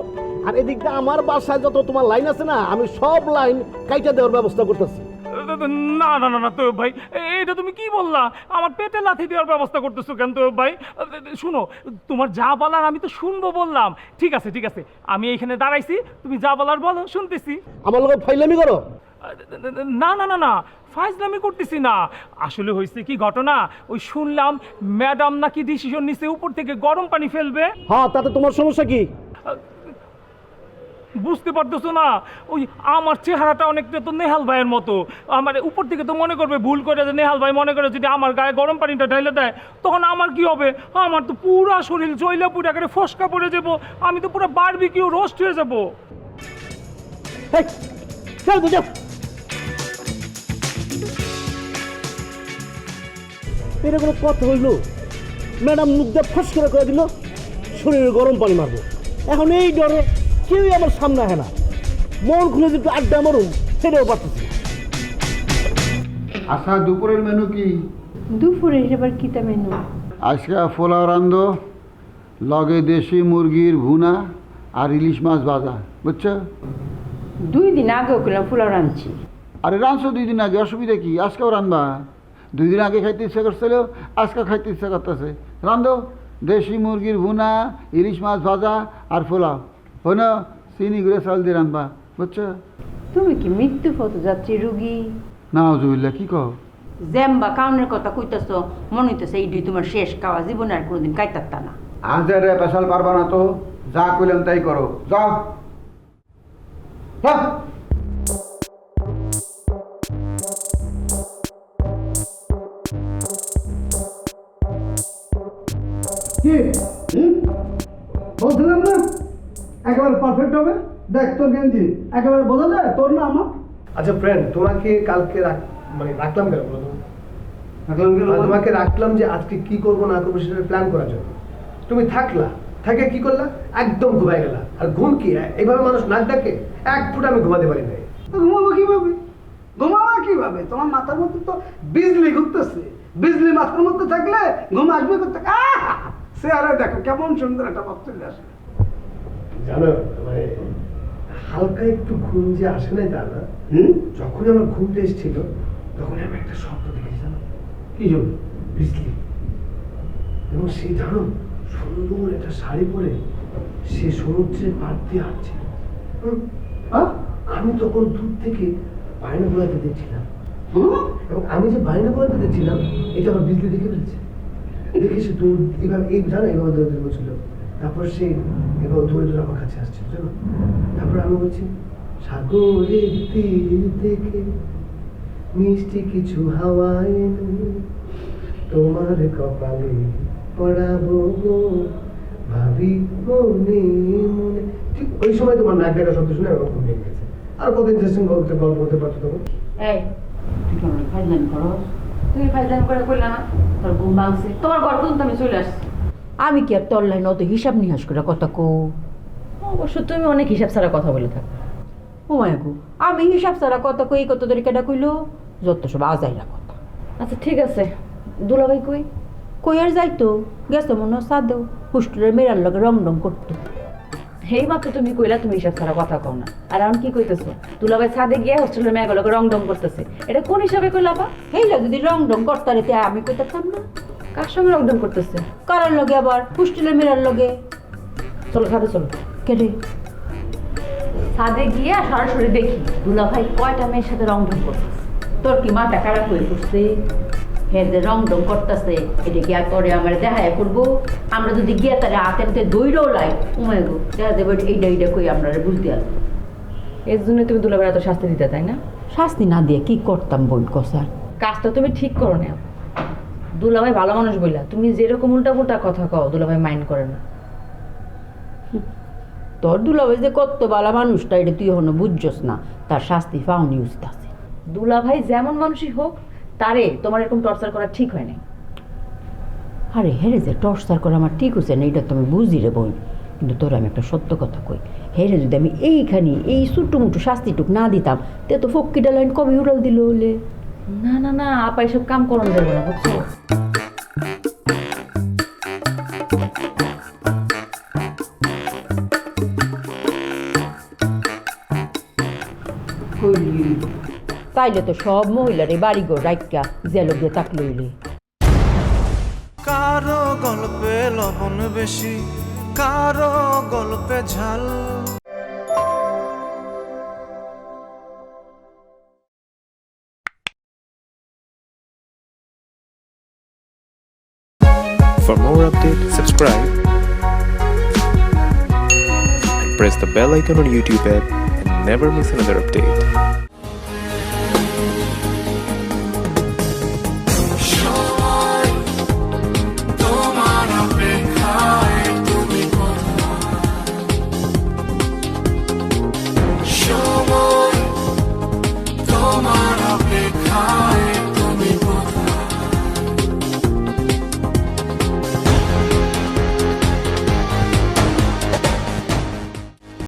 আর এদিকটা আমার বাসায় যত তোমার লাইন আছে না, আমি সব লাইন কাইটা দেওয়ার ব্যবস্থা করতেছি। না না না না তো ভাই, এটা তুমি কি বললা? আমার পেটে লাথি দেওয়ার ব্যবস্থা করতেছো কেন তো ভাই? শুনো, তোমার যা বলার আমি তো শুনবো বললাম। ঠিক আছে ঠিক আছে, আমি এইখানে দাঁড়াইছি, তুমি যা বলার বলো, শুনতেছি। আমার লোক ফাইলামি করো? না না না না, ফাইজলামি করতেছি না। আসলে হয়েছে কি ঘটনা, ওই শুনলাম ম্যাডাম নাকি ডিসিশন নিছে উপর থেকে গরম পানি ফেলবে। হ্যাঁ, তাতে তোমার সমস্যা কি? বুঝতে পারতেছো না, ওই আমার চেহারাটা অনেকটা তো নেহাল ভাইয়ের মতো। আমার উপর থেকে তো মনে করবে ভুল করে, যে নেহাল ভাই মনে করে যদি আমার গায়ে গরম পানিটা ঢেলে দেয়, তখন আমার কি হবে? আমার তো পুরা শরীর জইলা পুরা করে ফসকা পড়ে যাবো, আমি তো পুরো বারবিকিউ রোস্ট হয়ে যাবো। এটা কোনো কথা হইলো? ম্যাডাম মুখ দিয়ে ফস করে দিল শরীরে গরম পানি মারবো। এখন এই ডরে কেউই আমার সামনে আসে না। মন খুলে যদি আড্ডা মারুন, সেটাও পারতেছি। আচ্ছা, দুপুরের মেনু কি? দুপুরে এবার কিতা মেনু? আজকে পোলাও রান্ধো, লগে দেশি মুরগির ভুনা আর ইলিশ মাছ ভাজা, বুঝছো? 2 দিন আগেও করলাম পোলাও রাঁধছি। আরে রাঁধছো 2 দিন আগে, অসুবিধা কি? আজকেও রান্ধবা। 2 দিন আগে খাইতে ইচ্ছা করছিল, আজকে খাইতে ইচ্ছা করতেছে। রান্ধো দেশি মুরগির ভুনা, ইলিশ মাছ ভাজা আর পোলাও। হনো চিনি গুঁড়ে চাল দিয়ে রান্ধবা, বুঝছো? তুমি কি মৃত্যু পথযাত্রী রুগী? না হজুবিল্লা, কি কও? জ্যাম্বা কাউনের কথা কইতেছ, মনে হইতেছে এইটাই তোমার শেষ খাওয়া, জীবনে আর কোনোদিন খাইতারতা না। আজের পেশাল পারবা না তো, যা কইলাম তাই করো, যাও। হ্যাঁ। কি বলছিলাম না একেবারে পারফেক্ট হবে? দেখ তোর গেঞ্জি একেবারে বোঝা যায়, তোর না আমার। আচ্ছা ফ্রেন্ড, তোমাকে কালকে রাখলাম কেন বলো তো? তোমাকে রাখলাম যে আজকে কি করবো না করবো সেটা প্ল্যান করার জন্য। তুমি থাকলা, থাকে কি করলা? একদম ঘুমাই গেলা। আর ঘুম কি এইভাবে মানুষ নাক ডাকে? 1 ফুট আমি ঘুমাতে পারি নাই। ঘুমাবো কিভাবে? ঘুমাবো কিভাবে? তোমার মাথার মধ্যে তো বিজলি ঘুরতেছে। বিজলি মাথার মধ্যে থাকলে ঘুম আসবে করতে। সে আরে দেখো কেমন সুন্দর একটা ভাব চলে আসে। জানো মানে হালকা একটু ঘুম যে আসে নাই তা না, যখন আমার ঘুমটা এসেছিল তখন আমি একটা স্বপ্ন দেখেছি জানো। কি জন্য? বিজলি। এবং সেই জানো সুন্দর একটা শাড়ি পরে সে সমুদ্রের পাড় দিয়ে হাঁটছিল। আমি তখন দূর থেকে বাইনা গোলাতে দেখছিলাম, এবং আমি যে বাইনা গোলাতে দেখছিলাম এটা আমার বিজলি দেখে ফেলছে। দেখে সে দৌড় এভাবে এই জানো এভাবে দৌড়ে বলছিল, তারপর সে এভাবে দৌড়ে দৌড়ে আমার কাছে আসছিল জানো। তারপর আমি বলছি সাগরের তীর থেকে মিষ্টি কিছু হাওয়া এনে তোমার কপালে পড়াবো গো, ভাবি মনে মনে। ঠিক ওই সময় তোমার নাক ডাকা শব্দ শুনে আমার ঘুম ভেঙে গেছে। আর কত ইন্টারেস্টিং গল্প বলতে পারছো তখন। এই তুই কেমন ফাইজলামি করো? তুমি ফাইজলামি করে কইলা না তোর ঘুম ভাঙছে, তোমার ঘর পর্যন্ত আমি চলে আসছি। আমি কি আর তোর লাইন অত হিসাব নিহাস করে কথা কো? অবশ্য তুমি অনেক হিসাব ছাড়া কথা বলে থাকো। ও মায়াগো, আমি হিসাব ছাড়া কথা কই, কত ধরে কেটা কইলো যত সব আজাইরা কথা। আচ্ছা ঠিক আছে, দুলাভাই কই? কই আর যাইতো, গেছে মনে হয় সাদেও হোস্টেলের মেয়েরার লগে রং রং করতো। এই মাত্র তুমি কইলা তুমি হিসাব ছাড়া কথা কও না, আর এখন কি কইতেছো? দুলাভাই ছাদে গিয়ে হোস্টেলের মেয়েগুলোকে রং ডং করতেছে, এটা কোন হিসাবে কইলা বা? হেইলা যদি রং ডং করতারে তে আমি কইতাম না। কার সঙ্গে রং ডং করতেছে? কারার লগে আবার হোস্টেলের মেয়েরার লগে। চলো ছাদে চলো। কেটে ছাদে গিয়ে সরাসরি দেখি দুলাভাই কয়টা মেয়ের সাথে রং ডং করতেছে। তোর কি মাথা খারাপ হয়ে পড়ছে? হ্যাঁ যে রং ডং করতেছে এটা কি আর করে আমার দেখায় করবো? আমরা যদি গিয়ে তারে হাতে হাতে দইরও লাই উমায় গো দেখা দেবো এইটা এইটা কই আমরা বুঝতে আর। এর জন্য তুমি দুলাভাই এত শাস্তি দিতে, তাই না? শাস্তি না দিয়ে কি করতাম বই কসার? কাজটা তুমি ঠিক করো না। দুলাভাই ভালো মানুষ বইলা তুমি যেরকম উল্টা পুল্টা কথা কও দুলাভাই মাইন্ড করে না। তোর দুলাভাই যে কত ভালো মানুষটা এটা তুই এখনো বুঝছস না, তার শাস্তি পাওনি উচিত আছে। দুলাভাই যেমন মানুষই হোক তারে তোমার এরকম টর্চার করা ঠিক হয় নাই। আরে হেরে যে টর্চার করা আমার ঠিক হচ্ছে না এটা তো আমি বুঝি রে বই, কিন্তু তোর আমি একটা সত্য কথা কই, হেরে যদি আমি এইখানে এই ছোট্ট মুটু শাস্তিটুক না দিতাম তে তো ফক্কিটা লাইন কবে উড়াল দিল হলে। না না না আপা এসব কাম করন যাবো না বুঝছো। তাইলে তো সব মহিলারে বাড়িঘর রাইকা জেল দিয়ে তাকলে হইলে। কারো গল্পে লবণ বেশি, কারো গল্পে ঝাল। For more updates, subscribe and press the bell icon on YouTube app and never miss another update.